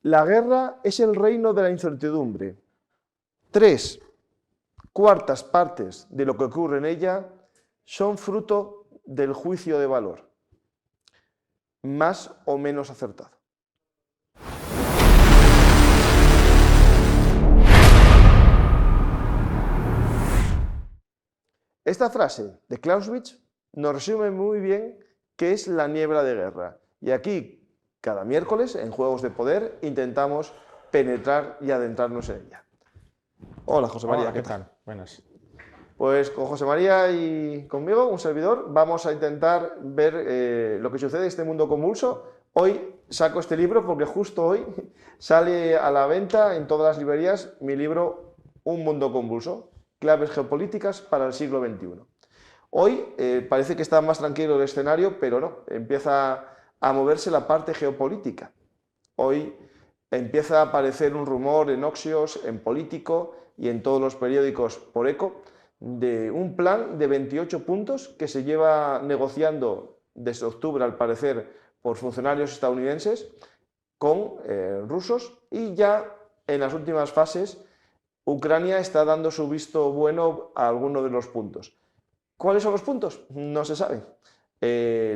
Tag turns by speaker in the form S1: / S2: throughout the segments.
S1: La guerra es el reino de la incertidumbre. 3/4 partes de lo que ocurre en ella son fruto del juicio de valor, más o menos acertado. Esta frase de Clausewitz nos resume muy bien qué es la niebla de guerra. Y aquí, cada miércoles, en Juegos de Poder, intentamos penetrar y adentrarnos en ella. Hola, José María.
S2: Hola, ¿qué tal? Buenas.
S1: Pues con José María y conmigo, un servidor, vamos a intentar ver lo que sucede en este mundo convulso. Hoy saco este libro porque justo hoy sale a la venta en todas las librerías mi libro Un mundo convulso, claves geopolíticas para el siglo XXI. Hoy parece que está más tranquilo el escenario, pero no, empieza a moverse la parte geopolítica. Hoy empieza a aparecer un rumor en Oxios, en Político y en todos los periódicos por eco de un plan de 28 puntos que se lleva negociando desde octubre, al parecer, por funcionarios estadounidenses con rusos, y ya en las últimas fases Ucrania está dando su visto bueno a alguno de los puntos. ¿Cuáles son los puntos? No se sabe.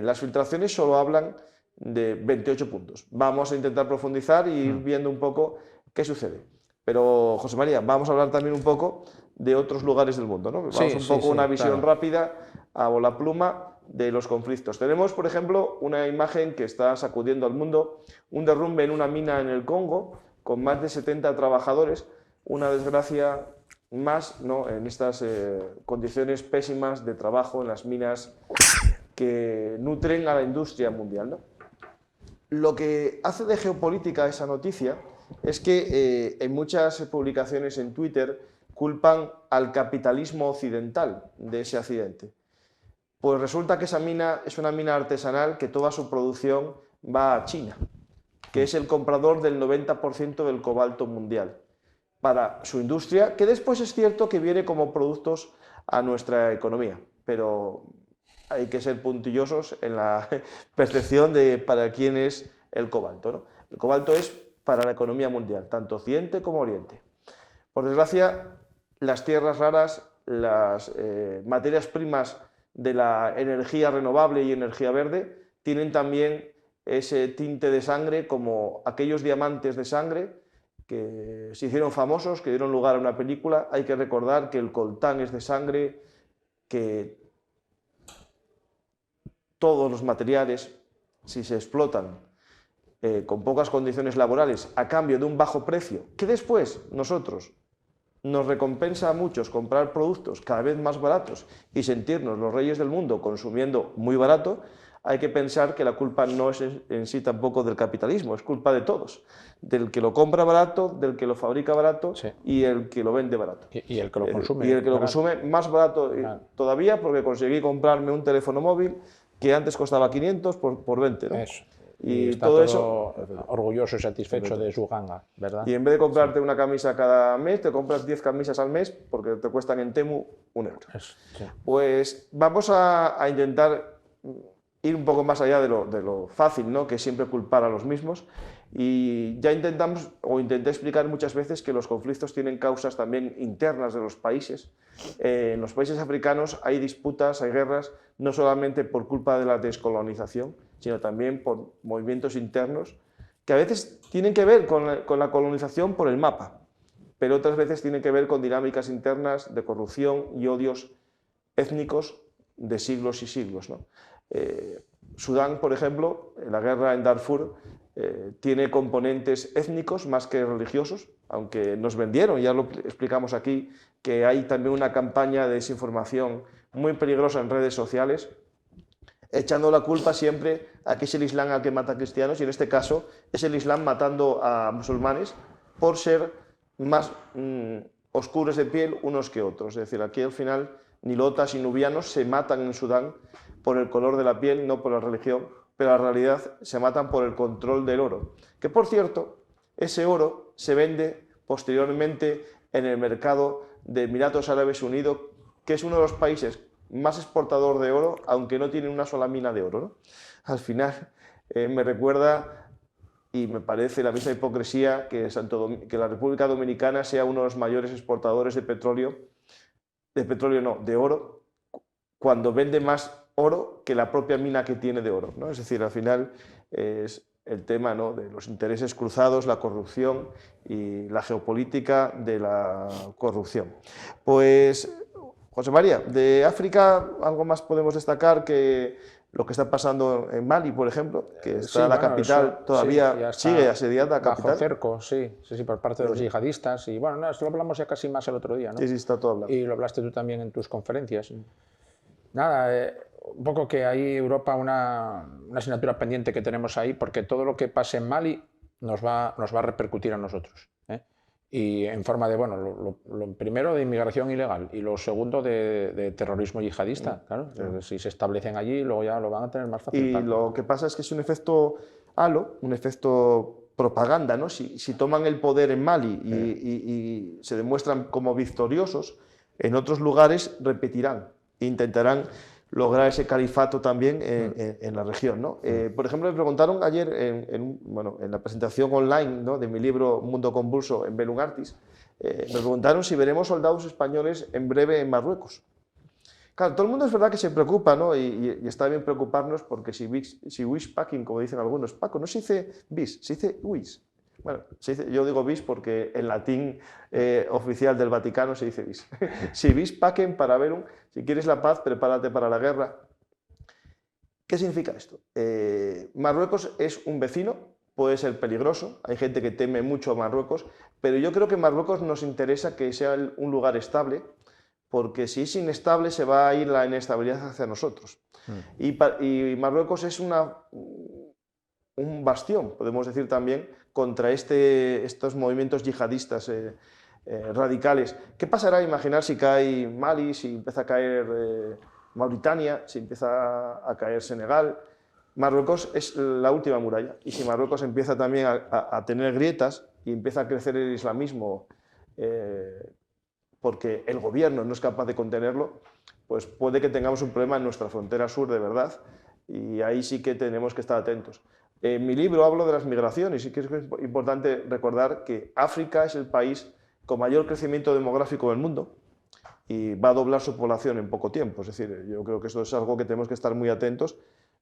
S1: Las filtraciones solo hablan de 28 puntos. Vamos a intentar profundizar y ir viendo un poco qué sucede. Pero, José María, vamos a hablar también un poco de otros lugares del mundo, ¿no? Vamos un poco una visión rápida a bola pluma de los conflictos. Tenemos, por ejemplo, una imagen que está sacudiendo al mundo, un derrumbe en una mina en el Congo con más de 70 trabajadores, una desgracia más, ¿no?, en estas condiciones pésimas de trabajo en las minas que nutren a la industria mundial, ¿no? Lo que hace de geopolítica esa noticia es que en muchas publicaciones en Twitter culpan al capitalismo occidental de ese accidente. Pues resulta que esa mina es una mina artesanal que toda su producción va a China, que es el comprador del 90% del cobalto mundial, para su industria, que después es cierto que viene como productos a nuestra economía, pero hay que ser puntillosos en la percepción de para quién es el cobalto, ¿no? El cobalto es para la economía mundial, tanto Occidente como Oriente. Por desgracia, las tierras raras, las materias primas de la energía renovable y energía verde, tienen también ese tinte de sangre, como aquellos diamantes de sangre que se hicieron famosos, que dieron lugar a una película. Hay que recordar que el coltán es de sangre, que todos los materiales, si se explotan con pocas condiciones laborales a cambio de un bajo precio, que después nosotros nos recompensa a muchos comprar productos cada vez más baratos y sentirnos los reyes del mundo consumiendo muy barato, hay que pensar que la culpa no es en sí tampoco del capitalismo, es culpa de todos, del que lo compra barato, del que lo fabrica barato, sí, y el que lo vende barato.
S2: Y el que lo consume.
S1: Y el que lo consume más barato todavía, porque conseguí comprarme un teléfono móvil que antes costaba 500 por 20, ¿no?
S2: Eso.
S1: Y
S2: está
S1: todo eso
S2: orgulloso y satisfecho de su ganga, ¿verdad?
S1: Y en vez de comprarte una camisa cada mes, te compras 10 camisas al mes porque te cuestan en Temu 1 euro.
S2: Eso, sí.
S1: Pues vamos a intentar ir un poco más allá de lo fácil, ¿no?, que es siempre culpar a los mismos. Y ya intentamos, o intenté explicar muchas veces, que los conflictos tienen causas también internas de los países. En los países africanos hay disputas, hay guerras, no solamente por culpa de la descolonización, sino también por movimientos internos que a veces tienen que ver con la colonización por el mapa, pero otras veces tienen que ver con dinámicas internas de corrupción y odios étnicos de siglos y siglos, ¿no? Sudán, por ejemplo, la guerra en Darfur tiene componentes étnicos más que religiosos, aunque nos vendieron, ya lo explicamos aquí, que hay también una campaña de desinformación muy peligrosa en redes sociales, echando la culpa siempre a que es el Islam al que mata a cristianos, y en este caso es el Islam matando a musulmanes por ser más oscuros de piel unos que otros. Es decir, aquí al final nilotas y nubianos se matan en Sudán por el color de la piel, no por la religión, pero en realidad se matan por el control del oro. Que, por cierto, ese oro se vende posteriormente en el mercado de Emiratos Árabes Unidos, que es uno de los países más exportador de oro, aunque no tiene una sola mina de oro, ¿no? Al final me recuerda y me parece la misma hipocresía que, que la República Dominicana sea uno de los mayores exportadores de petróleo no, de oro, cuando vende más oro que la propia mina que tiene de oro, ¿no? Es decir, al final es el tema, ¿no?, de los intereses cruzados, la corrupción y la geopolítica de la corrupción. Pues, José María, de África, ¿algo más podemos destacar que lo que está pasando en Mali, por ejemplo, que está la capital, todavía sigue asediada la capital?
S2: Bajo cerco, sí, por parte de los yihadistas. Y bueno, no, esto lo hablamos ya casi más el otro día, ¿no?
S1: Sí, está todo hablado.
S2: Y lo hablaste tú también en tus conferencias. Nada, un poco que hay Europa una asignatura pendiente que tenemos ahí, porque todo lo que pase en Mali nos va a repercutir a nosotros, ¿eh? Y en forma de, bueno, lo primero de inmigración ilegal y lo segundo de terrorismo yihadista, claro. Si se establecen allí, luego ya lo van a tener más fácil.
S1: Y lo que pasa es que es un efecto halo, un efecto propaganda, ¿no? Si toman el poder en Mali y se demuestran como victoriosos, en otros lugares repetirán, intentarán lograr ese califato también en la región, ¿no? Por ejemplo, me preguntaron ayer en la presentación online, ¿no?, de mi libro Mundo Convulso en Bellum Artis, me preguntaron si veremos soldados españoles en breve en Marruecos. Claro, todo el mundo es verdad que se preocupa, ¿no? Y está bien preocuparnos porque si wish packing, como dicen algunos, Paco, no se dice bis, se dice wish. Bueno, yo digo bis porque en latín oficial del Vaticano se dice bis. Si bis pacem para verum, si quieres la paz, prepárate para la guerra. ¿Qué significa esto? Marruecos es un vecino, puede ser peligroso, hay gente que teme mucho a Marruecos, pero yo creo que Marruecos nos interesa que sea un lugar estable, porque si es inestable se va a ir la inestabilidad hacia nosotros. Y Marruecos es un bastión, podemos decir también, contra estos movimientos yihadistas radicales. ¿Qué pasará? Imaginar si cae Mali, si empieza a caer Mauritania, si empieza a caer Senegal. Marruecos es la última muralla, y si Marruecos empieza también a tener grietas y empieza a crecer el islamismo, porque el gobierno no es capaz de contenerlo, pues puede que tengamos un problema en nuestra frontera sur de verdad, y ahí sí que tenemos que estar atentos. En mi libro hablo de las migraciones y que es importante recordar que África es el país con mayor crecimiento demográfico del mundo y va a doblar su población en poco tiempo. Es decir, yo creo que eso es algo que tenemos que estar muy atentos,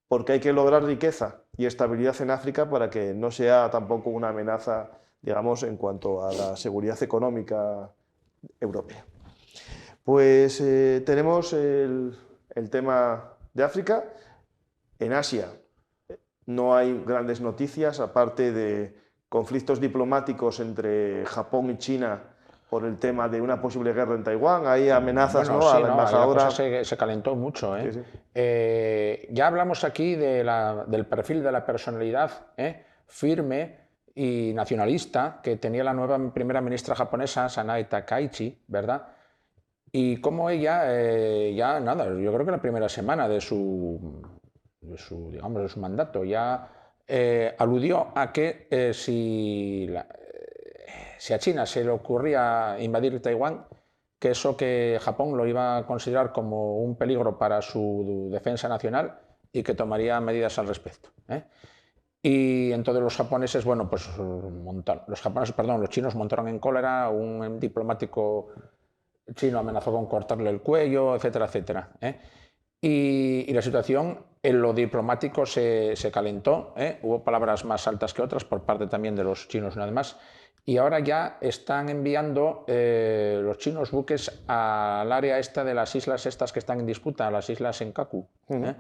S1: porque hay que lograr riqueza y estabilidad en África para que no sea tampoco una amenaza, digamos, en cuanto a la seguridad económica europea. Pues tenemos el tema de África. En Asia no hay grandes noticias, aparte de conflictos diplomáticos entre Japón y China por el tema de una posible guerra en Taiwán. Hay amenazas,
S2: bueno,
S1: ¿no?,
S2: sí,
S1: a la embajadora.
S2: La cosa se calentó mucho, ¿eh?
S1: Sí, sí.
S2: Ya hablamos aquí del perfil de la personalidad firme y nacionalista que tenía la nueva primera ministra japonesa, Sanae Takaichi, ¿verdad? Y cómo ella, ya nada, yo creo que la primera semana de su mandato ya aludió a que si a China se le ocurría invadir Taiwán, que eso que Japón lo iba a considerar como un peligro para su defensa nacional y que tomaría medidas al respecto, ¿eh? Y entonces los japoneses, bueno, pues los chinos montaron en cólera, un diplomático chino amenazó con cortarle el cuello, etcétera, etcétera, ¿eh? Y la situación en lo diplomático se calentó, ¿eh? Hubo palabras más altas que otras por parte también de los chinos, una vez más, y ahora ya están enviando los chinos buques al área esta de las islas estas que están en disputa, las islas Senkaku, ¿eh?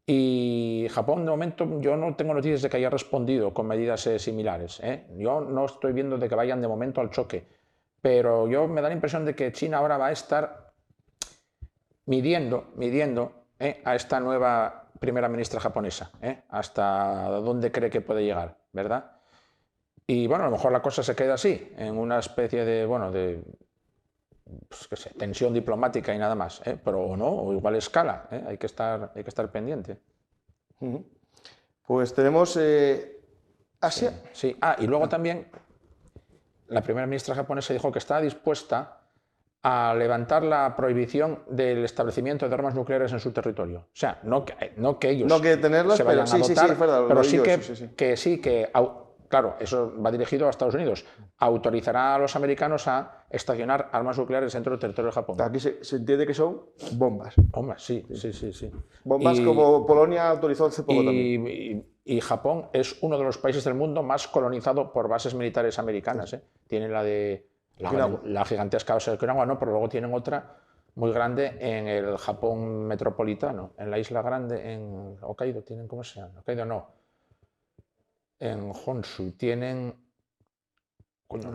S2: Y Japón, de momento, yo no tengo noticias de que haya respondido con medidas similares, ¿eh? Yo no estoy viendo de que vayan de momento al choque, pero yo me da la impresión de que China ahora va a estar midiendo a esta nueva primera ministra japonesa, hasta dónde cree que puede llegar, ¿verdad? Y bueno, a lo mejor la cosa se queda así, en una especie de, pues, qué sé, tensión diplomática y nada más, pero o no, o igual escala, hay que estar pendiente.
S1: Pues tenemos Asia.
S2: Sí. Y luego también la primera ministra japonesa dijo que está dispuesta a levantar la prohibición del establecimiento de armas nucleares en su territorio. O sea, no que ellos
S1: no que tenerlas,
S2: se vayan
S1: pero sí,
S2: a dotar, pero sí que claro, eso va dirigido a Estados Unidos. Autorizará a los americanos a estacionar armas nucleares dentro del territorio de Japón.
S1: Aquí se entiende que son bombas.
S2: Hombre, sí.
S1: Bombas como Polonia autorizó hace poco también.
S2: Y Japón es uno de los países del mundo más colonizado por bases militares americanas.
S1: Sí.
S2: Tiene la gigantesca base de Okinawa, ¿no? Pero luego tienen otra muy grande en el Japón metropolitano, en la isla grande, en Hokkaido. ¿Cómo se llama? Hokkaido no. En Honshu tienen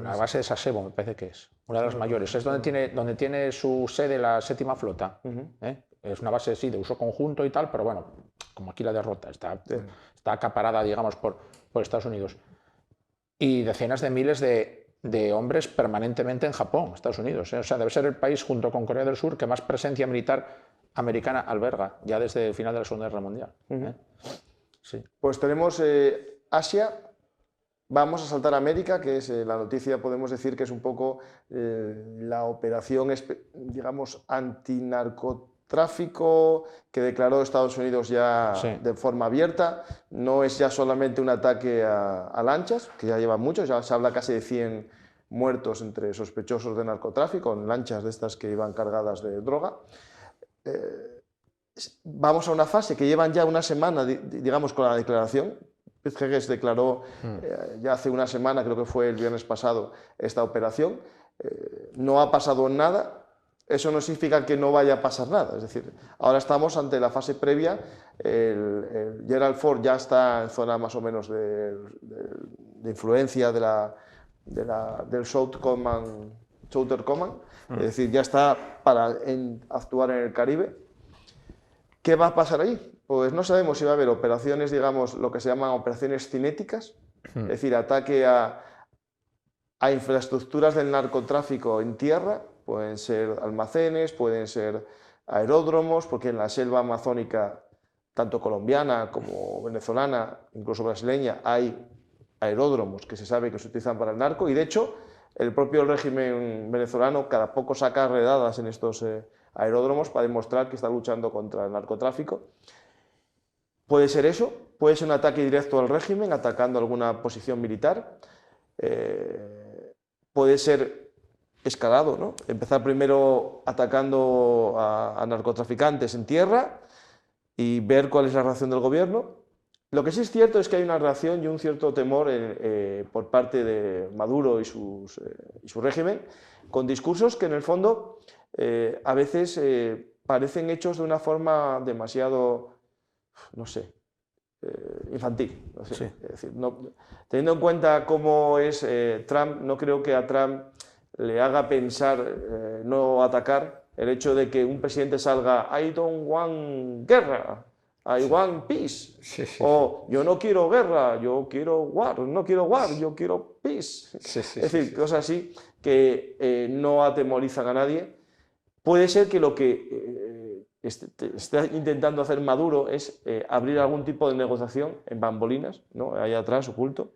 S2: la base de Sasebo, me parece que es una de las mayores. Es donde tiene su sede la séptima flota. Es una base, sí, de uso conjunto y tal, pero bueno, como aquí la derrota, está acaparada, digamos, por Estados Unidos. Y decenas de miles de hombres permanentemente en Japón, Estados Unidos. O sea, debe ser el país, junto con Corea del Sur, que más presencia militar americana alberga, ya desde el final de la Segunda Guerra Mundial. Sí.
S1: Pues tenemos Asia, vamos a saltar a América, que es la noticia, podemos decir que es un poco la operación, digamos, antinarcotráfico que declaró Estados Unidos ya de forma abierta. No es ya solamente un ataque a lanchas, que ya llevan muchos, ya se habla casi de 100 muertos entre sospechosos de narcotráfico, en lanchas de estas que iban cargadas de droga. Vamos a una fase que llevan ya una semana, digamos, con la declaración. Hedges declaró ya hace una semana, creo que fue el viernes pasado, esta operación. No ha pasado nada. Eso no significa que no vaya a pasar nada. Es decir, ahora estamos ante la fase previa. El Gerald Ford ya está en zona más o menos de influencia del Southern Command. Es decir, ya está para actuar en el Caribe. ¿Qué va a pasar ahí? Pues no sabemos si va a haber operaciones, digamos, lo que se llaman operaciones cinéticas, es decir, ataque a infraestructuras del narcotráfico en tierra, pueden ser almacenes, pueden ser aeródromos, porque en la selva amazónica, tanto colombiana como venezolana, incluso brasileña, hay aeródromos que se sabe que se utilizan para el narco, y de hecho, el propio régimen venezolano cada poco saca redadas en estos aeródromos para demostrar que está luchando contra el narcotráfico. Puede ser eso, puede ser un ataque directo al régimen, atacando alguna posición militar, puede ser escalado, ¿no? Empezar primero atacando a narcotraficantes en tierra y ver cuál es la reacción del gobierno. Lo que sí es cierto es que hay una reacción y un cierto temor por parte de Maduro y su régimen, con discursos que en el fondo a veces parecen hechos de una forma demasiado, no sé, infantil. No sé.
S2: Sí.
S1: Es decir, teniendo en cuenta cómo es Trump, no creo que a Trump le haga pensar no atacar el hecho de que un presidente salga "I don't want guerra, I want peace", o "yo no quiero guerra, yo quiero war, no quiero war, yo quiero peace". Es decir, cosas así que no atemorizan a nadie. Puede ser que lo que está intentando hacer Maduro es abrir algún tipo de negociación en bambolinas, ¿no? Ahí atrás, oculto,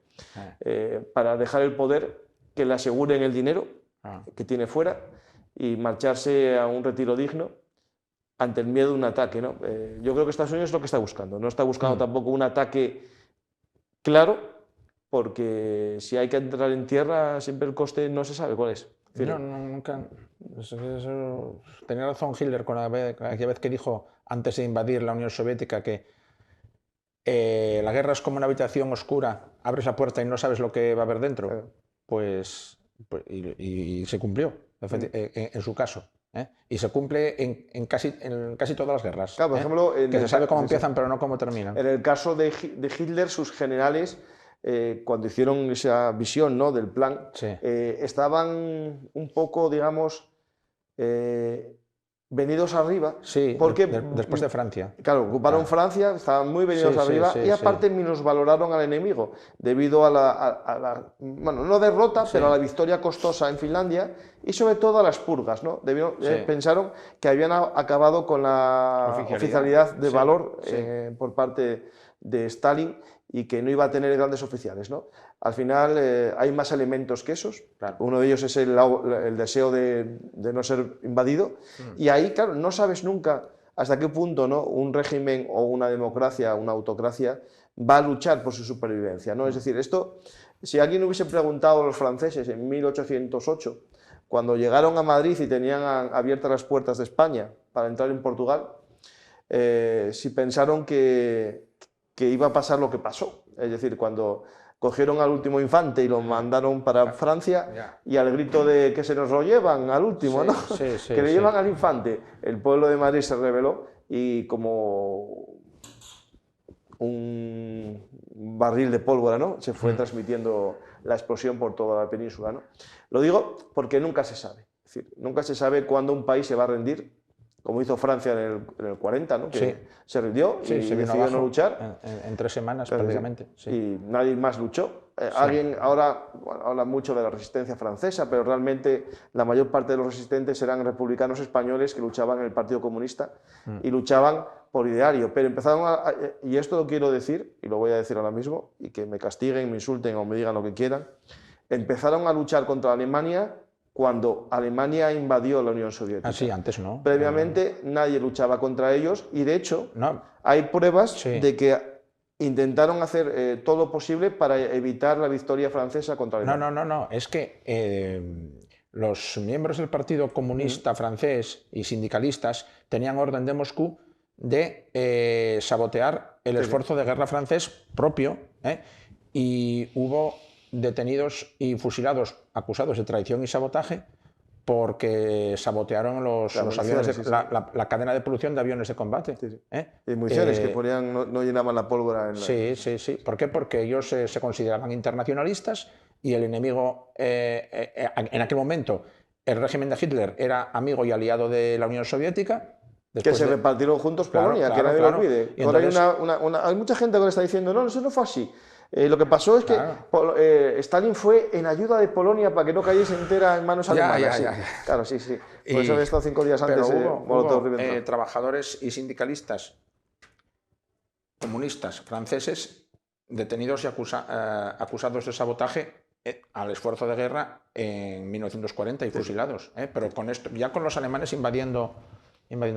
S1: para dejar el poder, que le aseguren el dinero que tiene fuera y marcharse a un retiro digno ante el miedo de un ataque, ¿no? Yo creo que Estados Unidos es lo que está buscando. No está buscando tampoco un ataque claro, porque si hay que entrar en tierra, siempre el coste no se sabe cuál es.
S2: No, nunca. Tenía razón Hitler con aquella vez que dijo, antes de invadir la Unión Soviética, que la guerra es como una habitación oscura, abres la puerta y no sabes lo que va a haber dentro. Pues y se cumplió, en su caso. Y se cumple en casi todas las guerras.
S1: Claro, por ejemplo,
S2: que se sabe cómo empiezan, pero no cómo terminan.
S1: En el caso de Hitler, sus generales, cuando hicieron esa visión, ¿no?, del plan, estaban un poco, digamos, venidos arriba.
S2: Sí,
S1: porque
S2: después de Francia.
S1: Claro, ocuparon Francia, estaban muy venidos arriba y aparte minusvaloraron al enemigo debido a la bueno, no derrota, pero a la victoria costosa en Finlandia y sobre todo a las purgas, ¿no? Pensaron que habían acabado con la oficialidad de valor por parte de Stalin y que no iba a tener grandes oficiales, ¿no? Al final hay más elementos que esos.
S2: Claro.
S1: Uno de ellos es el deseo de no ser invadido. Y ahí, claro, no sabes nunca hasta qué punto, ¿no?, un régimen o una democracia, una autocracia, va a luchar por su supervivencia, ¿no? Es decir, esto, si alguien hubiese preguntado a los franceses en 1808, cuando llegaron a Madrid y tenían abiertas las puertas de España para entrar en Portugal, si pensaron que iba a pasar lo que pasó. Es decir, cuando cogieron al último infante y lo mandaron para Francia, y al grito de que se nos lo llevan al último, ¿no? Que le llevan al infante, el pueblo de Madrid se rebeló y como un barril de pólvora, ¿no?, se fue transmitiendo la explosión por toda la península, ¿no? Lo digo porque nunca se sabe. Es decir, nunca se sabe cuándo un país se va a rendir, como hizo Francia en el 40, ¿no?, que se rindió y decidió no luchar.
S2: En 3 semanas prácticamente.
S1: Y nadie más luchó. Alguien ahora habla mucho de la resistencia francesa, pero realmente la mayor parte de los resistentes eran republicanos españoles que luchaban en el Partido Comunista y luchaban por ideario. Pero empezaron y esto lo quiero decir, y lo voy a decir ahora mismo, y que me castiguen, me insulten o me digan lo que quieran, empezaron a luchar contra Alemania cuando Alemania invadió la Unión Soviética.
S2: Sí, antes no.
S1: Previamente nadie luchaba contra ellos y de hecho hay pruebas de que intentaron hacer todo lo posible para evitar la victoria francesa contra Alemania.
S2: No. Es que los miembros del Partido Comunista francés y sindicalistas tenían orden de Moscú de sabotear el esfuerzo de guerra francés propio, y hubo detenidos y fusilados acusados de traición y sabotaje porque sabotearon los aviones, la cadena de producción de aviones de combate.
S1: Y municiones que ponían, no llenaban la pólvora.
S2: Sí. ¿Por qué? Porque ellos se consideraban internacionalistas y el enemigo, en aquel momento, el régimen de Hitler era amigo y aliado de la Unión Soviética.
S1: Que se repartieron juntos Polonia, que nadie lo olvide. Entonces, hay mucha gente que le está diciendo, no, eso no fue así. Lo que pasó es que Stalin fue en ayuda de Polonia para que no cayese entera en manos alemanas. Claro, sí. Por eso había estado 5 días antes.
S2: Hubo trabajadores y sindicalistas comunistas franceses detenidos y acusados de sabotaje al esfuerzo de guerra en 1940 y fusilados. Pero con esto, ya con los alemanes invadiendo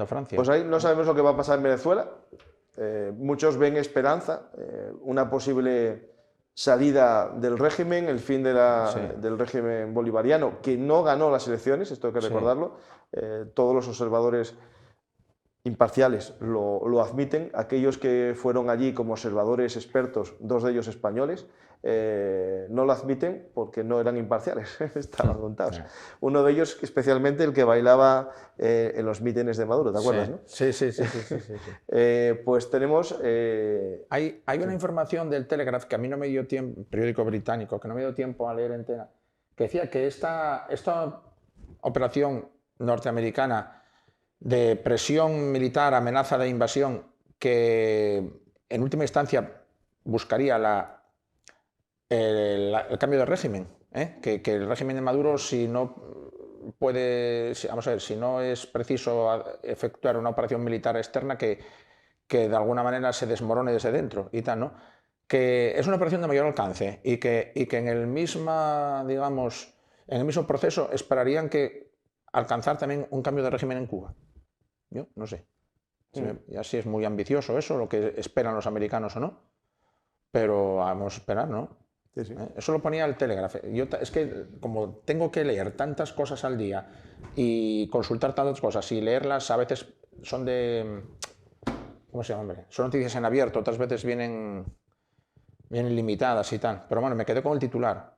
S2: Francia.
S1: Pues ahí no sabemos lo que va a pasar en Venezuela. Muchos ven esperanza, una posible salida del régimen, el fin del régimen bolivariano, que no ganó las elecciones, esto hay que recordarlo. Todos los observadores imparciales lo admiten. Aquellos que fueron allí como observadores expertos, 2 de ellos españoles, no lo admiten porque no eran imparciales, estaban contados. Uno de ellos, especialmente el que bailaba en los mítines de Maduro, ¿te acuerdas? ¿No?
S2: Sí.
S1: Pues tenemos...
S2: Hay una información del Telegraph que a mí no me dio tiempo, periódico británico, que no me dio tiempo a leer entera, que decía que esta operación norteamericana de presión militar, amenaza de invasión, que en última instancia buscaría el cambio de régimen, que el régimen de Maduro, si no es preciso efectuar una operación militar externa, que de alguna manera se desmorone desde dentro y tal, ¿no? Que es una operación de mayor alcance y que en el mismo proceso esperarían que alcanzar también un cambio de régimen en Cuba. Yo no sé. Ya si es muy ambicioso eso, lo que esperan los americanos o no, pero vamos a esperar, ¿no?
S1: Sí.
S2: Eso lo ponía el Telegraph. Es que como tengo que leer tantas cosas al día y consultar tantas cosas y leerlas, a veces son de... ¿Cómo se llama, hombre? Son noticias en abierto, otras veces vienen limitadas y tal. Pero bueno, me quedé con el titular,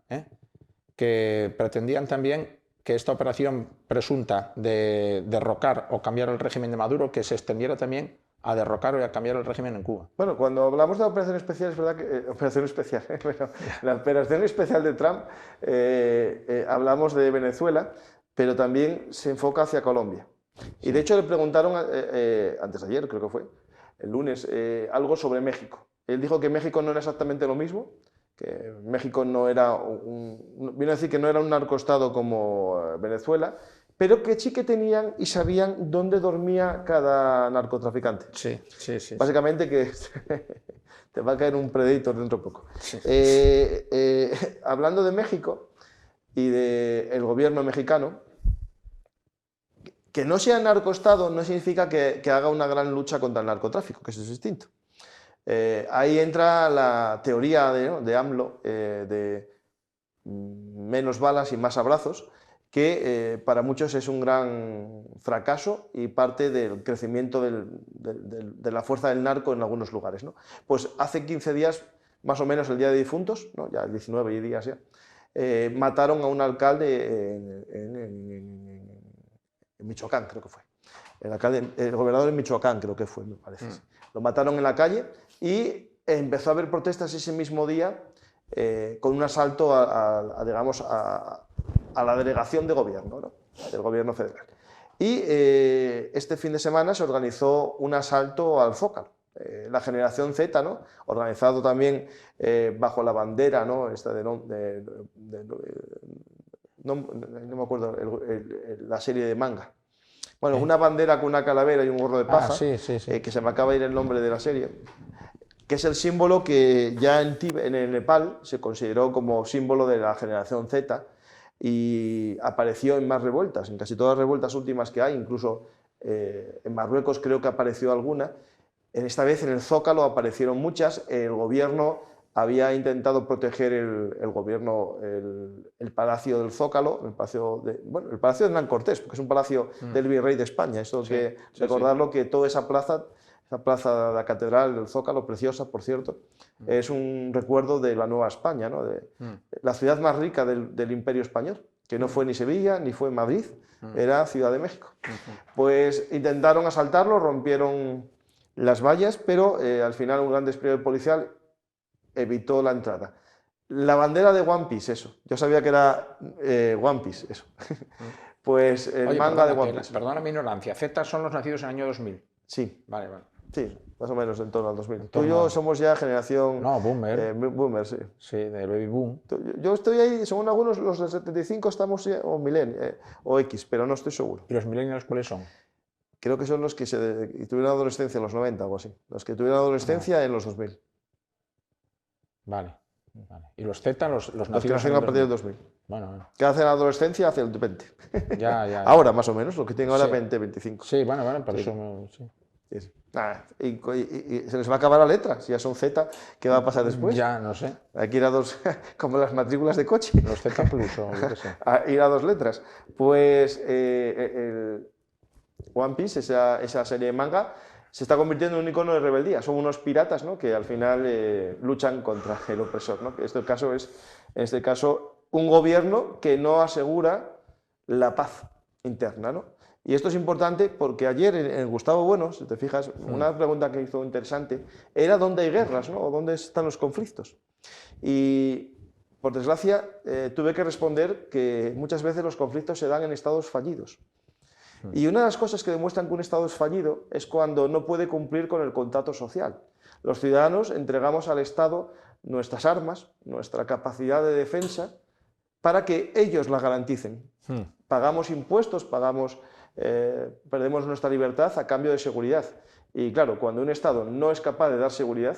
S2: que pretendían también que esta operación presunta de derrocar o cambiar el régimen de Maduro, que se extendiera también a derrocar o a cambiar el régimen en Cuba.
S1: Bueno, cuando hablamos de operación especial, es verdad que... la operación especial de Trump, hablamos de Venezuela, pero también se enfoca hacia Colombia. Y de hecho le preguntaron, antes de ayer creo que fue, el lunes, algo sobre México. Él dijo que México no era exactamente lo mismo, que México no era vino a decir que no era un narcoestado como Venezuela, pero que sí que tenían y sabían dónde dormía cada narcotraficante.
S2: Sí, sí, sí.
S1: Básicamente que te va a caer un Predator dentro de poco.
S2: Sí.
S1: Hablando de México y del gobierno mexicano, que no sea narcoestado no significa que haga una gran lucha contra el narcotráfico, que eso es distinto. Ahí entra la teoría de AMLO, de menos balas y más abrazos, que para muchos es un gran fracaso y parte del crecimiento de la fuerza del narco en algunos lugares, ¿no? Pues hace 15 días, más o menos el día de difuntos, ¿no? Ya 19 días ya, mataron a un alcalde en Michoacán, creo que fue. El gobernador de Michoacán, creo que fue, me parece. Lo mataron en la calle y empezó a haber protestas ese mismo día con un asalto digamos, a la delegación de gobierno, ¿no? Del gobierno federal. Y este fin de semana se organizó un asalto al Zócalo. La generación Z, ¿no? Organizado también bajo la bandera, ¿no? Esta no me acuerdo la serie de manga. Bueno, una bandera con una calavera y un gorro de paja,
S2: sí.
S1: que se me acaba de ir el nombre de la serie, que es el símbolo que ya en el Nepal se consideró como símbolo de la generación Z y apareció en más revueltas, en casi todas las revueltas últimas que hay, incluso en Marruecos creo que apareció alguna. Esta vez en el Zócalo aparecieron muchas. El gobierno había intentado proteger el palacio del Zócalo, el palacio de Hernán Cortés, porque es un palacio del virrey de España. Esto hay que recordarlo, que toda esa plaza de la catedral del Zócalo, preciosa, por cierto, es un recuerdo de la Nueva España, ¿no? De la ciudad más rica del Imperio Español, que no fue ni Sevilla ni fue Madrid, era Ciudad de México. Pues intentaron asaltarlo, rompieron las vallas, pero al final un gran despliegue policial evitó la entrada. La bandera de One Piece, eso. Yo sabía que era One Piece, eso. Pues el
S2: Oye,
S1: manga de One Piece.
S2: Perdona mi ignorancia, Z son los nacidos en el año 2000.
S1: Sí.
S2: Vale.
S1: Sí, más o menos en torno al 2000. Tú y yo somos ya generación...
S2: No, boomer.
S1: Boomer, sí.
S2: Sí, del baby boom.
S1: Yo estoy ahí, según algunos, los del 75 estamos, o millennials, o X, pero no estoy seguro.
S2: ¿Y los millennials cuáles son?
S1: Creo que son los que tuvieron adolescencia en los 90 o algo así. Los que tuvieron adolescencia en los 2000.
S2: Vale. ¿Y los Z, los nacidos
S1: que nacieron a partir del 2000.
S2: Bueno.
S1: Que hacen la adolescencia hacia el 20.
S2: Ya.
S1: Ahora, más o menos, lo que tienen ahora 20, 25.
S2: Sí, bueno, por eso... Sí.
S1: Nada, y se les va a acabar la letra. Si ya son Z, ¿qué va a pasar después?
S2: Ya, no sé.
S1: Hay que ir a dos, como las matrículas de coche.
S2: Los Z Plus o yo qué sé.
S1: A ir a dos letras. Pues el One Piece, esa serie de manga, se está convirtiendo en un icono de rebeldía. Son unos piratas, ¿no? Que al final luchan contra el opresor, ¿no? Que en este caso, un gobierno que no asegura la paz interna, ¿no? Y esto es importante porque ayer en Gustavo Bueno, si te fijas, una pregunta que hizo interesante era dónde hay guerras, ¿no? O dónde están los conflictos. Y por desgracia tuve que responder que muchas veces los conflictos se dan en estados fallidos. Y una de las cosas que demuestran que un estado es fallido es cuando no puede cumplir con el contrato social. Los ciudadanos entregamos al Estado nuestras armas, nuestra capacidad de defensa, para que ellos la garanticen. Pagamos impuestos, perdemos nuestra libertad a cambio de seguridad. Y claro, cuando un Estado no es capaz de dar seguridad,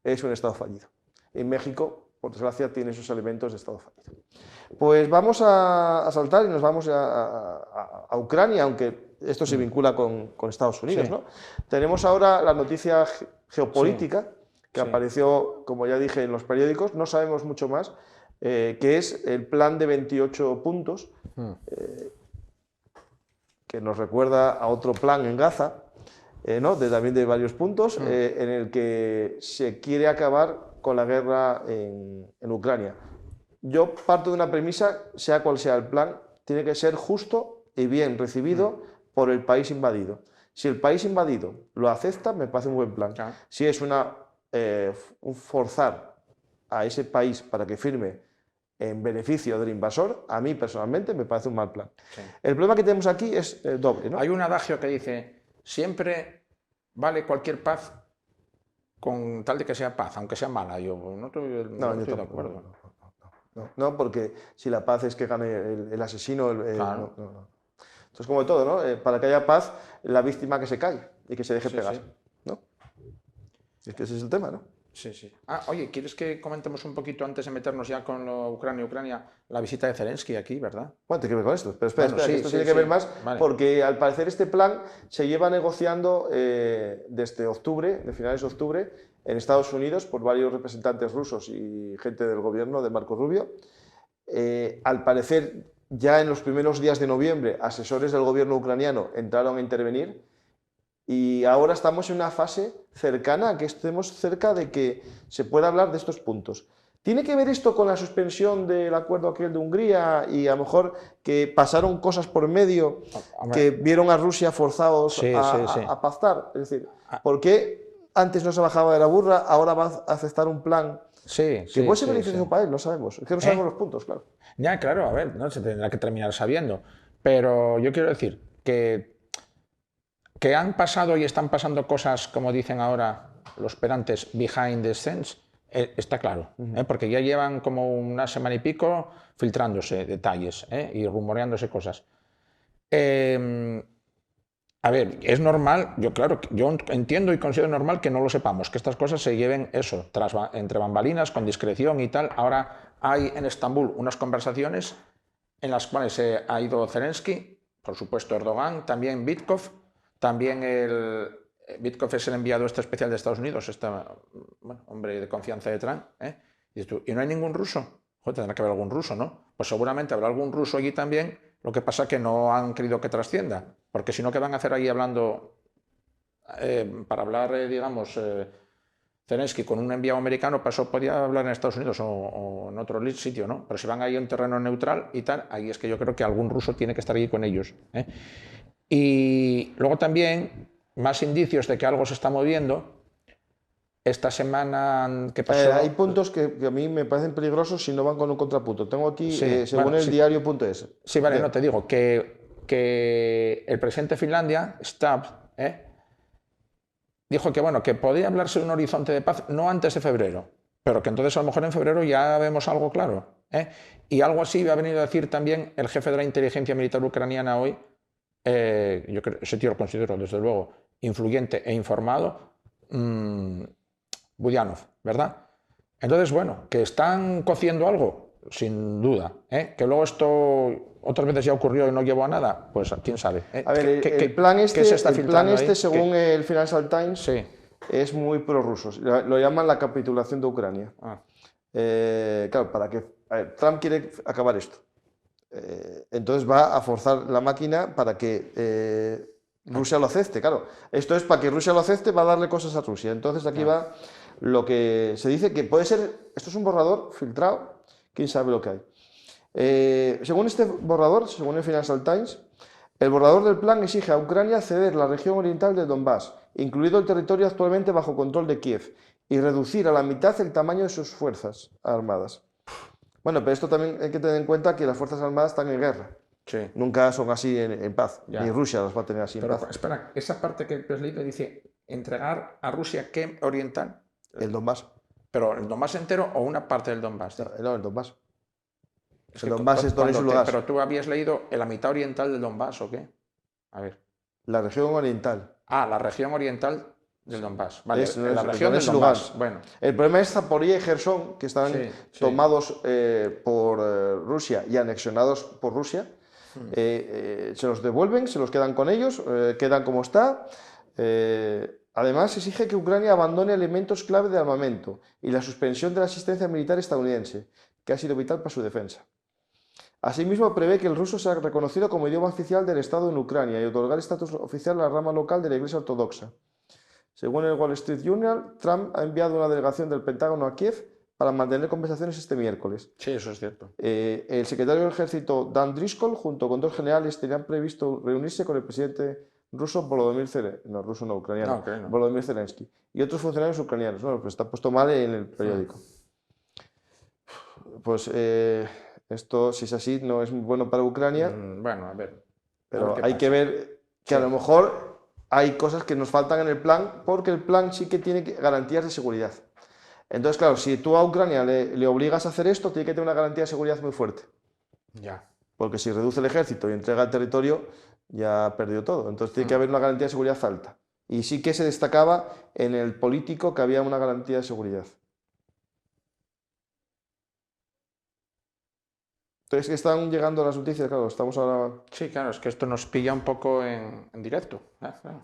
S1: es un Estado fallido. En México, por desgracia, tiene esos elementos de Estado fallido. Pues vamos a saltar y nos vamos a Ucrania, aunque esto se vincula con Estados Unidos,
S2: Sí.
S1: ¿no? Tenemos ahora la noticia geopolítica que apareció, como ya dije, en los periódicos. No sabemos mucho más, que es el plan de 28 puntos, que nos recuerda a otro plan en Gaza, ¿no? También de varios puntos, en el que se quiere acabar con la guerra en Ucrania. Yo parto de una premisa, sea cual sea el plan, tiene que ser justo y bien recibido por el país invadido. Si el país invadido lo acepta, me parece un buen plan.
S2: Claro.
S1: Si es un forzar a ese país para que firme en beneficio del invasor, a mí personalmente me parece un mal plan.
S2: Sí.
S1: El problema que tenemos aquí es doble, ¿no?
S2: Hay un adagio que dice, siempre vale cualquier paz con tal de que sea paz, aunque sea mala. Yo no estoy de acuerdo.
S1: No, porque si la paz es que gane el asesino,
S2: Claro.
S1: no. Entonces, como de todo, ¿no? Para que haya paz, la víctima que se calle y que se deje pegar,
S2: sí.
S1: ¿no? Es que ese es el tema, ¿no?
S2: Sí, sí. Ah, oye, ¿quieres que comentemos un poquito antes de meternos ya con lo Ucrania, la visita de Zelensky aquí, verdad?
S1: Bueno, tiene que ver con esto. Pero espera,
S2: Bueno,
S1: espera, que
S2: sí,
S1: esto
S2: sí,
S1: tiene que ver
S2: sí.
S1: más
S2: Vale.
S1: porque al parecer este plan se lleva negociando desde octubre, de finales de octubre, en Estados Unidos por varios representantes rusos y gente del gobierno de Marco Rubio. Al parecer, ya en los primeros días de noviembre, asesores del gobierno ucraniano entraron a intervenir y ahora estamos en una fase cercana a que estemos cerca de que se pueda hablar de estos puntos. ¿Tiene que ver esto con la suspensión del acuerdo aquel de Hungría y a lo mejor que pasaron cosas por medio que vieron a Rusia forzados
S2: Sí, sí, sí.
S1: a pactar? Es decir, ¿por qué antes no se bajaba de la burra, ahora va a aceptar un plan
S2: Sí,
S1: que
S2: sí,
S1: puede ser
S2: sí,
S1: beneficioso
S2: sí.
S1: para él? No sabemos. Es que no sabemos los puntos, claro.
S2: Ya, claro, a ver, no se tendrá que terminar sabiendo. Pero yo quiero decir que han pasado y están pasando cosas, como dicen ahora los pedantes, behind the scenes, está claro. Porque ya llevan como una semana y pico filtrándose detalles y rumoreándose cosas. A ver, es normal, yo entiendo y considero normal que no lo sepamos, que estas cosas se lleven eso, entre bambalinas, con discreción y tal. Ahora hay en Estambul unas conversaciones en las cuales ha ido Zelensky, por supuesto Erdogan, también Vitkov, también Vitkov es el enviado especial de Estados Unidos, bueno, hombre de confianza de Trump, y no hay ningún ruso. Joder, tendrá que haber algún ruso, ¿no? Pues seguramente habrá algún ruso allí también, lo que pasa es que no han querido que trascienda, porque si no, ¿qué van a hacer ahí hablando, para hablar, digamos, Zelensky con un enviado americano? Pasó, podía hablar en Estados Unidos o en otro sitio, ¿no? Pero si van ahí a un terreno neutral y tal, ahí es que yo creo que algún ruso tiene que estar allí con ellos. Y luego también, más indicios de que algo se está moviendo. Esta semana que pasó...
S1: Hay puntos que a mí me parecen peligrosos si no van con un contrapunto. Tengo aquí,
S2: Sí,
S1: según
S2: bueno,
S1: el
S2: sí.
S1: diario.es.
S2: Sí, vale, no, te digo que el presidente de Finlandia, Stubb, dijo que, bueno, que podía hablarse de un horizonte de paz no antes de febrero, pero que entonces a lo mejor en febrero ya vemos algo claro. Y algo así ha venido a decir también el jefe de la inteligencia militar ucraniana hoy. Yo creo, ese tío lo considero, desde luego, influyente e informado, Buyanov, ¿verdad? Entonces, bueno, que están cociendo algo, sin duda. Que luego esto otras veces ya ocurrió y no llevó a nada, pues quién sabe.
S1: A ver, el plan este, según el Financial Times,
S2: sí,
S1: es muy prorruso. Lo llaman la capitulación de Ucrania. Claro, para que Trump quiere acabar esto. Entonces va a forzar la máquina para que Rusia lo acepte. Claro, esto es para que Rusia lo acepte, va a darle cosas a Rusia. Entonces aquí va lo que se dice que puede ser, esto es un borrador filtrado, quién sabe lo que hay. Según este borrador, según el Financial Times, el borrador del plan exige a Ucrania ceder la región oriental de Donbass, incluido el territorio actualmente bajo control de Kiev, y reducir a la mitad el tamaño de sus fuerzas armadas. Bueno, pero esto también hay que tener en cuenta que las fuerzas armadas están en guerra.
S2: Sí.
S1: Nunca son así en paz.
S2: Ya.
S1: Ni Rusia las va a tener así en paz.
S2: Espera, esa parte que has leído dice entregar a Rusia ¿qué oriental?
S1: El Donbass.
S2: ¿Pero el Donbass entero o una parte del Donbass?
S1: No, el Donbass.
S2: El Donbass es Donetsk y Lugansk. Pero tú habías leído la mitad oriental del Donbass, ¿o qué? A ver.
S1: La región oriental.
S2: Ah, la región oriental del Donbass. Vale,
S1: la
S2: región del Donbass. Bueno.
S1: El problema es Zaporizhia y Gerson, que están tomados por Rusia y anexionados por Rusia. Se los devuelven, se los quedan con ellos, quedan como está. Además, exige que Ucrania abandone elementos clave de armamento y la suspensión de la asistencia militar estadounidense, que ha sido vital para su defensa. Asimismo, prevé que el ruso sea reconocido como idioma oficial del Estado en Ucrania y otorgar estatus oficial a la rama local de la Iglesia Ortodoxa. Según el Wall Street Journal, Trump ha enviado una delegación del Pentágono a Kiev para mantener conversaciones este miércoles.
S2: Sí, eso es cierto.
S1: El secretario del Ejército, Dan Driscoll, junto con dos generales, tenían previsto reunirse con el presidente ruso Volodymyr Zelensky, no, ruso no, ucraniano, Volodymyr Zelensky, y otros funcionarios ucranianos. Bueno, pues está puesto mal en el periódico. Pues esto, si es así, no es muy bueno para Ucrania.
S2: Bueno, a ver.
S1: Pero hay que ver que a lo mejor hay cosas que nos faltan en el plan, porque el plan sí que tiene garantías de seguridad. Entonces, claro, si tú a Ucrania le obligas a hacer esto, tiene que tener una garantía de seguridad muy fuerte.
S2: Ya.
S1: Porque si reduce el ejército y entrega el territorio, ya perdió todo. Entonces tiene que haber una garantía de seguridad alta. Y sí que se destacaba en el político que había una garantía de seguridad. Entonces están llegando las noticias, claro, estamos ahora...
S2: Sí, claro, es que esto nos pilla un poco en directo. Claro.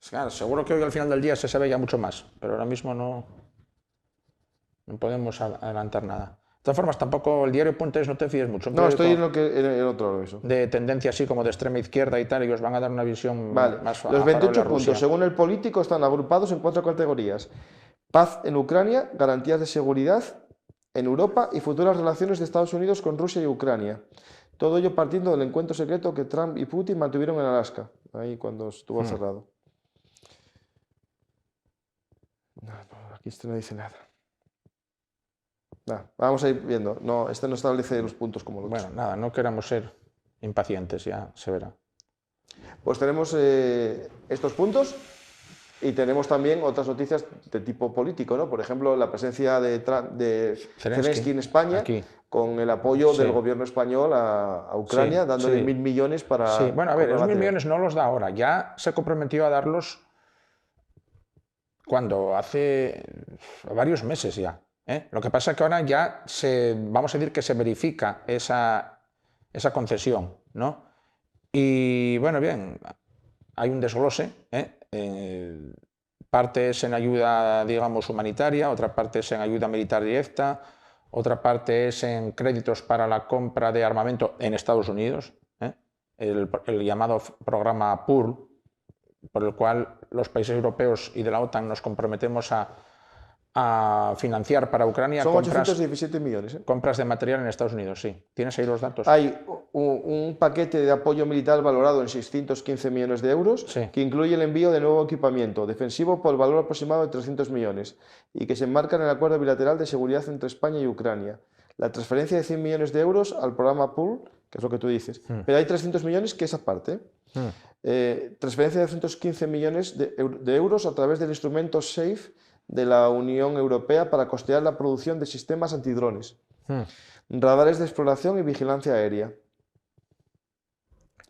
S2: Claro, seguro que hoy al final del día se sabe ya mucho más, pero ahora mismo no podemos adelantar nada. De todas formas, tampoco el diario.es no te fíes mucho.
S1: No, estoy en el otro eso.
S2: De tendencia así como de extrema izquierda y tal, y os van a dar una visión más
S1: Los 28
S2: favorable a Rusia.
S1: puntos, según el político, están agrupados en 4 categorías. Paz en Ucrania, garantías de seguridad en Europa y futuras relaciones de Estados Unidos con Rusia y Ucrania. Todo ello partiendo del encuentro secreto que Trump y Putin mantuvieron en Alaska, ahí cuando estuvo cerrado. No, aquí este no dice nada. Vamos a ir viendo. No, este no establece los puntos como los
S2: Bueno, nada, no queramos ser impacientes, ya se verá.
S1: Pues tenemos estos puntos y tenemos también otras noticias de tipo político, ¿no? Por ejemplo, la presencia de Zelensky en España,
S2: aquí,
S1: con el apoyo del gobierno español a Ucrania, dándole 1.000 millones para...
S2: Sí, bueno, a ver, esos 1.000 millones no los da ahora, ya se comprometió a darlos cuando hace varios meses ya. Lo que pasa es que ahora ya vamos a decir que se verifica esa concesión, ¿no? Y bueno, bien, hay un desglose, parte es en ayuda, digamos, humanitaria, otra parte es en ayuda militar directa, otra parte es en créditos para la compra de armamento en Estados Unidos, el llamado programa PUR, por el cual los países europeos y de la OTAN nos comprometemos a financiar para Ucrania.
S1: Son 817 millones.
S2: Compras de material en Estados Unidos, sí. ¿Tienes ahí los datos?
S1: Hay un paquete de apoyo militar valorado en 615 millones de euros, que incluye el envío de nuevo equipamiento defensivo por el valor aproximado de 300 millones y que se enmarca en el acuerdo bilateral de seguridad entre España y Ucrania. La transferencia de 100 millones de euros al programa PUR, que es lo que tú dices, pero hay 300 millones que es aparte. Transferencia de 215 millones de euros a través del instrumento SAFE de la Unión Europea para costear la producción de sistemas antidrones, radares de exploración y vigilancia aérea.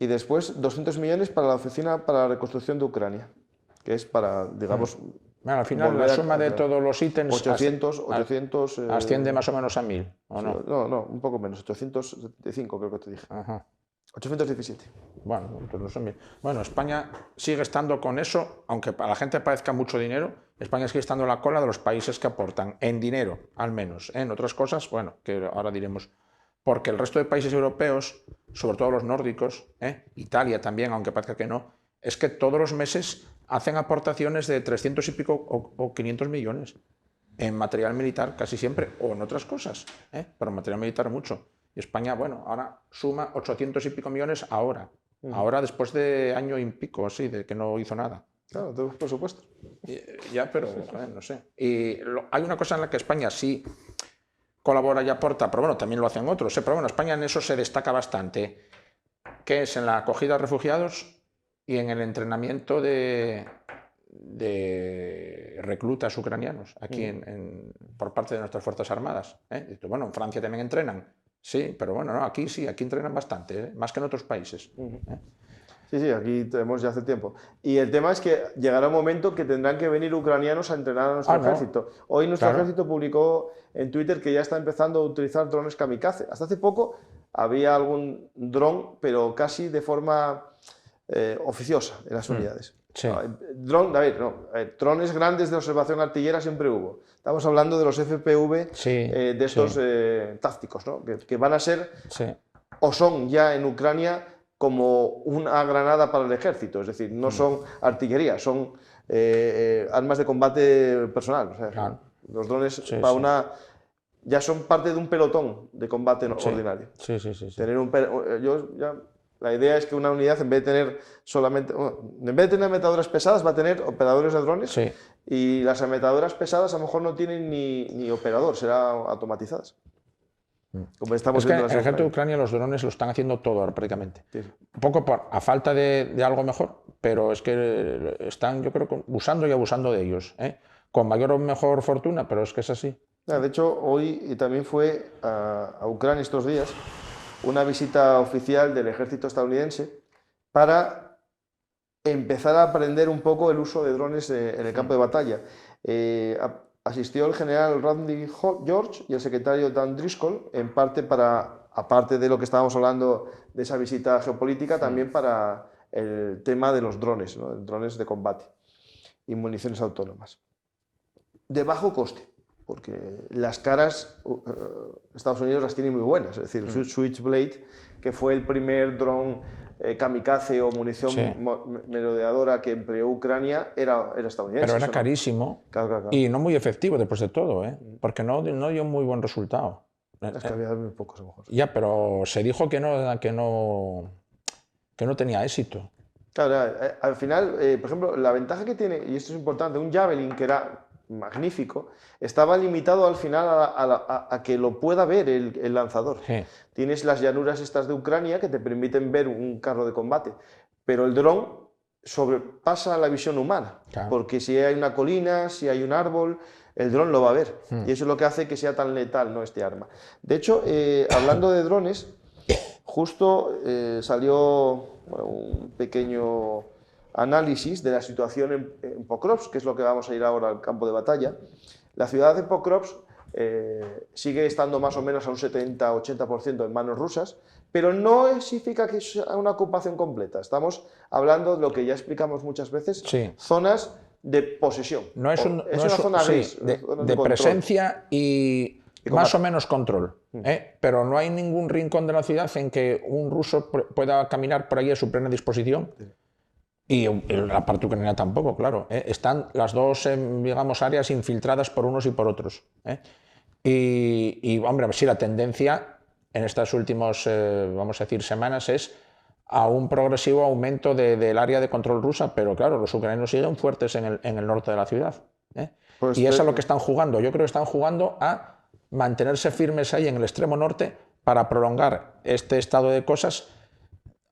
S1: Y después 200 millones para la Oficina para la Reconstrucción de Ucrania, que es para, digamos...
S2: Bueno, al final la suma de todos los ítems
S1: 800
S2: asciende más o menos a 1.000, ¿o no?
S1: No, un poco menos, 875 creo que te dije. 817.
S2: Bueno, pues no son bien. Bueno, España sigue estando con eso, aunque a la gente parezca mucho dinero, España sigue estando en la cola de los países que aportan, en dinero, al menos. En otras cosas, bueno, que ahora diremos, porque el resto de países europeos, sobre todo los nórdicos, Italia también, aunque parezca que no, es que todos los meses hacen aportaciones de 300 y pico o 500 millones en material militar casi siempre, o en otras cosas, pero en material militar mucho. Y España, bueno, ahora suma 800 y pico millones ahora. Ahora después de año y pico, así, de que no hizo nada.
S1: Claro, por supuesto.
S2: Ya, pero no sé. Y hay una cosa en la que España sí colabora y aporta, pero bueno, también lo hacen otros. Pero bueno, España en eso se destaca bastante, que es en la acogida de refugiados y en el entrenamiento de reclutas ucranianos aquí por parte de nuestras Fuerzas Armadas. Bueno, en Francia también entrenan. Sí, pero bueno, no, aquí sí, aquí entrenan bastante, más que en otros países.
S1: Sí, aquí tenemos ya hace tiempo. Y el tema es que llegará un momento que tendrán que venir ucranianos a entrenar a nuestro ejército. Hoy nuestro ejército publicó en Twitter que ya está empezando a utilizar drones kamikaze. Hasta hace poco había algún dron, pero casi de forma oficiosa en las unidades.
S2: Sí.
S1: Drones grandes de observación artillera siempre hubo. Estamos hablando de los FPV de estos tácticos, ¿no? que van a ser o son ya en Ucrania como una granada para el ejército, es decir, no son artillería, son armas de combate personal. O sea, los drones ya son parte de un pelotón de combate ordinario. Tener la idea es que una unidad, en vez de tener en vez de tener ametralladoras pesadas, va a tener operadores de drones, y las ametralladoras pesadas a lo mejor no tienen ni operador, serán automatizadas. Como estamos
S2: viendo en el ejército de Ucrania los drones lo están haciendo todo ahora prácticamente. Un poco a falta de algo mejor, pero es que están, yo creo, usando y abusando de ellos, con mayor o mejor fortuna, pero es que es así.
S1: De hecho, hoy también fue a Ucrania estos días una visita oficial del ejército estadounidense para empezar a aprender un poco el uso de drones en el campo de batalla. Asistió el general Randy George y el secretario Dan Driscoll, en parte para, aparte de lo que estábamos hablando de esa visita geopolítica, también para el tema de los drones, ¿no? Drones de combate y municiones autónomas. De bajo coste, porque las caras Estados Unidos las tiene muy buenas, es decir, Switchblade, que fue el primer dron kamikaze o munición merodeadora que empleó Ucrania, era estadounidense.
S2: Pero era carísimo,
S1: claro.
S2: y no muy efectivo después de todo, porque no dio muy buen resultado.
S1: Es que había muy pocos a lo mejor.
S2: Ya, pero se dijo que no tenía éxito.
S1: Claro, al final, por ejemplo, la ventaja que tiene, y esto es importante, un Javelin que era magnífico, estaba limitado al final a que lo pueda ver el lanzador.
S2: Sí.
S1: Tienes las llanuras estas de Ucrania que te permiten ver un carro de combate, pero el dron sobrepasa la visión humana,
S2: claro,
S1: porque si hay una colina, si hay un árbol, el dron lo va a ver, y eso es lo que hace que sea tan letal, ¿no?, este arma. De hecho, hablando de drones, justo salió un pequeño análisis de la situación en Pokrovsk, que es lo que vamos a ir ahora al campo de batalla. La ciudad de Pokrovsk sigue estando más o menos a un 70-80% en manos rusas, pero no significa que sea una ocupación completa. Estamos hablando de lo que ya explicamos muchas veces, zonas de posesión.
S2: No es una
S1: zona gris,
S2: de presencia y más o menos control. Pero no hay ningún rincón de la ciudad en que un ruso pueda caminar por ahí a su plena disposición. Y la parte ucraniana tampoco, claro. Están las dos, digamos, áreas infiltradas por unos y por otros. Y, hombre, sí, la tendencia en estas últimas, vamos a decir, semanas es a un progresivo aumento del área de control rusa, pero claro, los ucranianos siguen fuertes en el norte de la ciudad. Pues y eso es a lo que están jugando. Yo creo que están jugando a mantenerse firmes ahí en el extremo norte para prolongar este estado de cosas.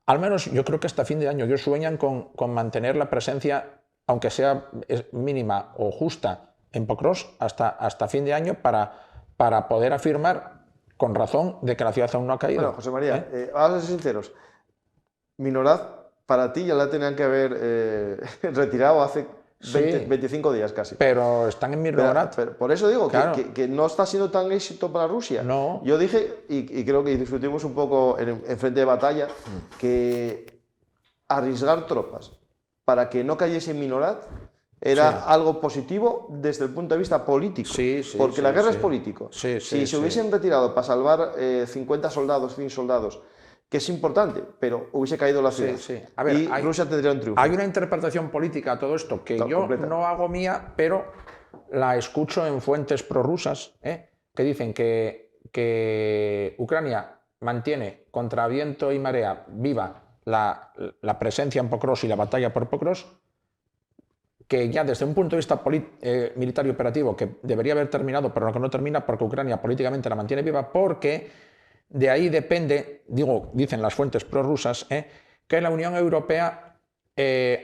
S2: Al menos yo creo que hasta fin de año. Ellos sueñan con mantener la presencia, aunque sea mínima o justa, en Pokrovsk hasta fin de año para poder afirmar con razón de que la ciudad aún no ha caído.
S1: Bueno, José María, vamos a ser sinceros. Minorad, para ti ya la tenían que haber retirado hace 25 días casi.
S2: Pero están en Mirgorod.
S1: Por eso digo,
S2: claro,
S1: que no está siendo tan éxito para Rusia.
S2: No.
S1: Yo dije, y creo que discutimos un poco en frente de batalla, que arriesgar tropas para que no cayese en Minorad era algo positivo desde el punto de vista político. Porque la guerra es político. Si se hubiesen retirado para salvar 50 soldados, 100 soldados, que es importante, pero hubiese caído la ciudad.
S2: A ver,
S1: y Rusia tendría un triunfo.
S2: Hay una interpretación política a todo esto que yo completa. No hago mía, pero la escucho en fuentes prorrusas, que dicen que Ucrania mantiene contra viento y marea viva la presencia en Pokrovsk y la batalla por Pokrovsk, que ya desde un punto de vista militar y operativo, que debería haber terminado, pero que no termina porque Ucrania políticamente la mantiene viva, porque de ahí depende, dicen las fuentes prorrusas, que la Unión Europea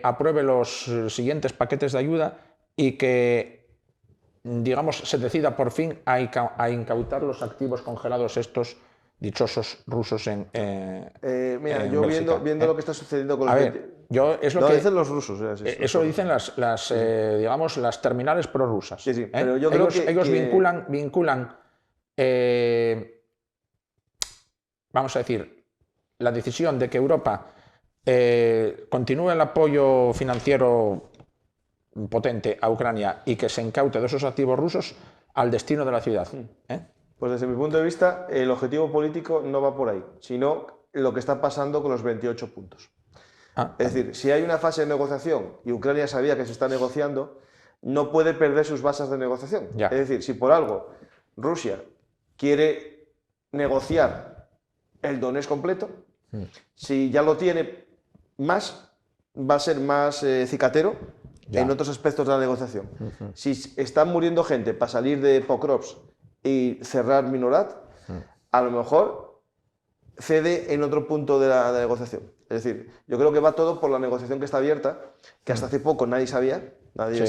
S2: apruebe los siguientes paquetes de ayuda y que, digamos, se decida por fin a incautar los activos congelados estos dichosos rusos
S1: mira, yo viendo lo que está sucediendo con
S2: es lo que
S1: dicen los rusos.
S2: Eso dicen digamos, las terminales prorrusas.
S1: Pero yo creo que
S2: ellos vinculan vamos a decir, la decisión de que Europa continúe el apoyo financiero potente a Ucrania y que se incaute de esos activos rusos al destino de la ciudad.
S1: Pues desde mi punto de vista, el objetivo político no va por ahí, sino lo que está pasando con los 28 puntos. Es decir, si hay una fase de negociación y Ucrania sabía que se está negociando, no puede perder sus bases de negociación. Es decir, si por algo Rusia quiere negociar el Donetsk completo, si ya lo tiene más, va a ser más cicatero en otros aspectos de la negociación. Si están muriendo gente para salir de Pokrovsk y cerrar Minorad, a lo mejor cede en otro punto de la
S2: Mm.
S1: negociación. Es decir, yo creo que va todo por la negociación que está abierta, que hasta hace poco nadie sabía, nadie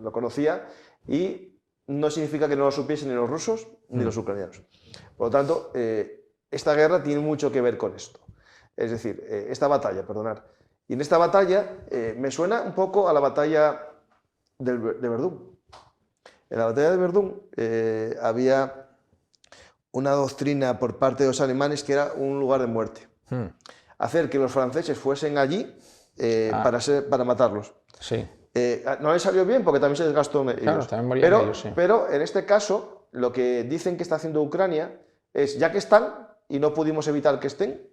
S1: lo conocía, y no significa que no lo supiesen ni los rusos ni los ucranianos. Por lo tanto, esta guerra tiene mucho que ver con esto. Es decir, esta batalla, perdonad. Y en esta batalla me suena un poco a la batalla de Verdún. En la batalla de Verdún había una doctrina por parte de los alemanes que era un lugar de muerte. Hacer que los franceses fuesen allí para matarlos.
S2: Sí.
S1: No les salió bien porque también se desgastó ellos.
S2: Claro, también morían ellos, sí.
S1: Pero en este caso, lo que dicen que está haciendo Ucrania es, ya que están y no pudimos evitar que estén,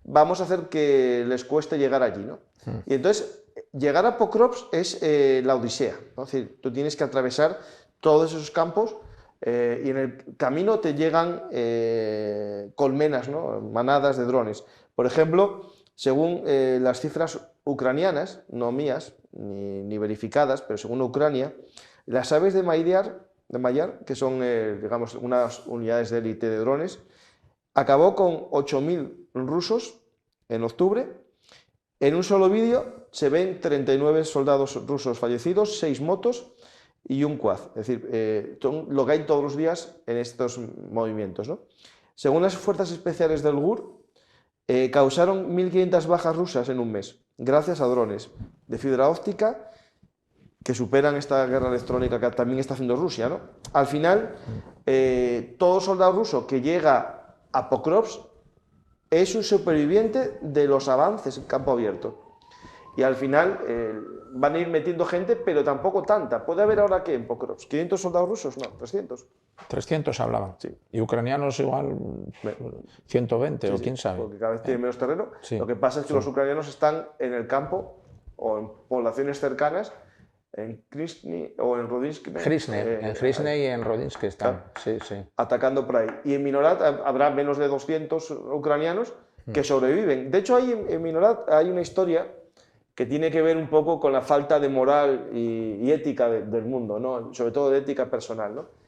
S1: vamos a hacer que les cueste llegar allí, ¿no? Y entonces, llegar a Pokrovsk es la odisea, ¿no? Es decir, tú tienes que atravesar todos esos campos y en el camino te llegan colmenas, ¿no? Manadas de drones. Por ejemplo, según las cifras ucranianas, no mías, ni verificadas, pero según Ucrania, las aves de Mayar, que son, digamos, unas unidades de élite de drones, acabó con 8.000 rusos en octubre. En un solo vídeo se ven 39 soldados rusos fallecidos, 6 motos y un quad. Es decir, lo que hay todos los días en estos movimientos, ¿no? Según las fuerzas especiales del GUR, causaron 1.500 bajas rusas en un mes, gracias a drones de fibra óptica que superan esta guerra electrónica que también está haciendo Rusia, ¿no? Al final, todo soldado ruso que llega a Pokrovsk es un superviviente de los avances en campo abierto. Y al final van a ir metiendo gente, pero tampoco tanta. ¿Puede haber ahora qué en Pokrovsk? ¿500 soldados rusos? No, 300.
S2: 300 hablaban.
S1: Sí.
S2: Y ucranianos igual 120 o quién sabe.
S1: Porque cada vez tienen menos terreno.
S2: Sí.
S1: Lo que pasa es que los ucranianos están en el campo o en poblaciones cercanas, en Krasny o en Rodinsky.
S2: En Krasny y en Rodinsky están. Sí, sí.
S1: Atacando por ahí. Y en Minorat habrá menos de 200 ucranianos que sobreviven. De hecho, en Minorat hay una historia que tiene que ver un poco con la falta de moral y ética del mundo, ¿no? Sobre todo de ética personal, ¿no?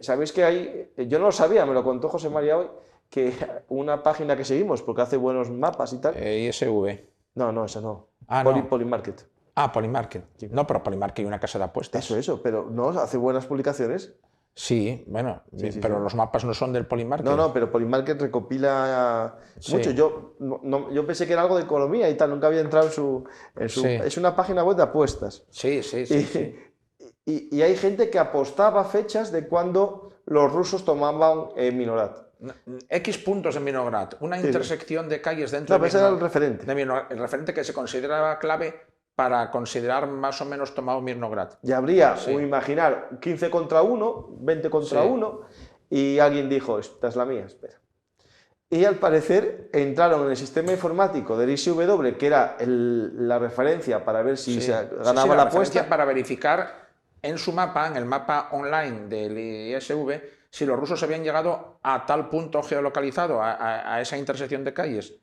S1: Sabéis que hay, yo no lo sabía, me lo contó José María hoy, que una página que seguimos, porque hace buenos mapas y tal.
S2: ISV.
S1: No, esa no.
S2: No.
S1: Polymarket.
S2: Polymarket. No, pero Polymarket hay una casa de apuestas.
S1: Eso, pero no, hace buenas publicaciones.
S2: Sí, bueno, pero los mapas no son del Polymarket.
S1: No, pero Polymarket recopila mucho. Yo pensé que era algo de economía y tal, nunca había entrado en su... Es una página web de apuestas.
S2: Sí.
S1: Y hay gente que apostaba fechas de cuando los rusos tomaban Minorat.
S2: X puntos en Minograd, una intersección de calles dentro
S1: de Minograd. Ese era el referente.
S2: El referente que se consideraba clave para considerar más o menos tomado Mirnograd.
S1: Y habría, imaginar, 15 contra 1, 20 contra 1, y alguien dijo, esta es la mía, espera. Y al parecer entraron en el sistema informático del ISW, que era la referencia para ver si se ganaba la apuesta.
S2: Para verificar en su mapa, en el mapa online del ISV, si los rusos habían llegado a tal punto geolocalizado, a esa intersección de calles.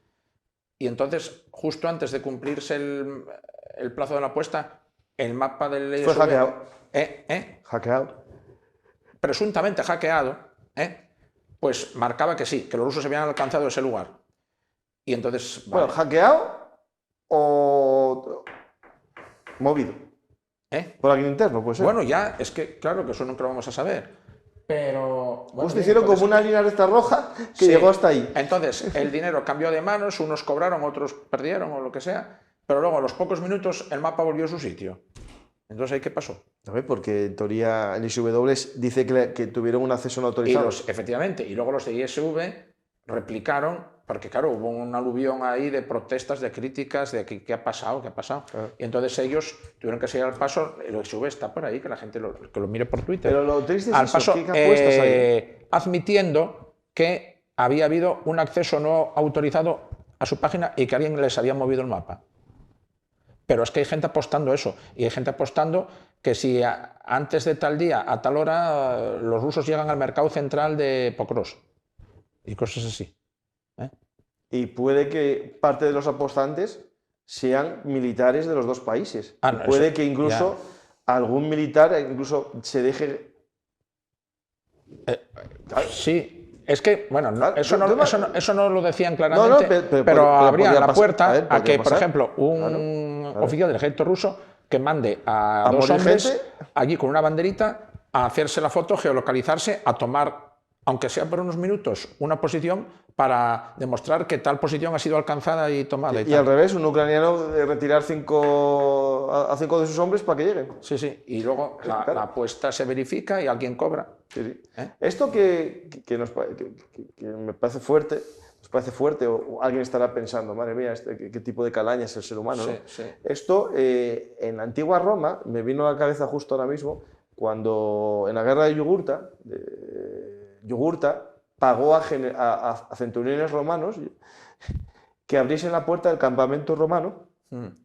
S2: Y entonces, justo antes de cumplirse el plazo de la apuesta, el mapa del ISV...
S1: Fue hackeado.
S2: Hackeado. Presuntamente hackeado, pues marcaba que sí, que los rusos habían alcanzado ese lugar. Y entonces...
S1: Bueno, hackeado o movido. Por alguien interno, pues.
S2: Bueno, ya, es que claro que eso nunca lo vamos a saber. Pero...
S1: Bueno, pues hicieron como una línea recta roja que llegó hasta ahí.
S2: Entonces, el dinero cambió de manos, unos cobraron, otros perdieron o lo que sea, pero luego a los pocos minutos el mapa volvió a su sitio. Entonces, ¿ahí qué pasó?
S1: Porque en teoría el ISW dice que tuvieron un acceso no autorizado.
S2: Efectivamente, y luego los de ISV replicaron, porque claro, hubo un aluvión ahí de protestas, de críticas, de qué ha pasado. Y entonces ellos tuvieron que seguir al paso. El ISV está por ahí, que la gente que lo mire por Twitter.
S1: Pero lo triste es
S2: al
S1: eso,
S2: paso,
S1: ¿qué apuestas hay?
S2: Admitiendo que había habido un acceso no autorizado a su página y que alguien les había movido el mapa. Pero es que hay gente apostando eso, y hay gente apostando que si antes de tal día, a tal hora, los rusos llegan al mercado central de Pokrovsk y cosas así.
S1: Y puede que parte de los apostantes sean militares de los dos países. Puede que incluso algún militar incluso se deje...
S2: Sí. Es que, bueno, eso no lo decían claramente, pero abrían la puerta a que, por ejemplo, un oficial del ejército ruso que mande a dos hombres allí con una banderita a hacerse la foto, geolocalizarse, a tomar aunque sea por unos minutos, una posición para demostrar que tal posición ha sido alcanzada y tomada.
S1: Y al revés, un ucraniano retirar a 5 de sus hombres para que lleguen.
S2: Sí, sí. Y luego la apuesta se verifica y alguien cobra.
S1: Sí, sí. Esto que me parece fuerte, nos parece fuerte, o alguien estará pensando, madre mía, ¿qué tipo de calaña es el ser humano? ¿no?
S2: Sí.
S1: Esto, en la antigua Roma, me vino a la cabeza justo ahora mismo, cuando en la guerra de Yugurta pagó a centuriones romanos que abriesen la puerta del campamento romano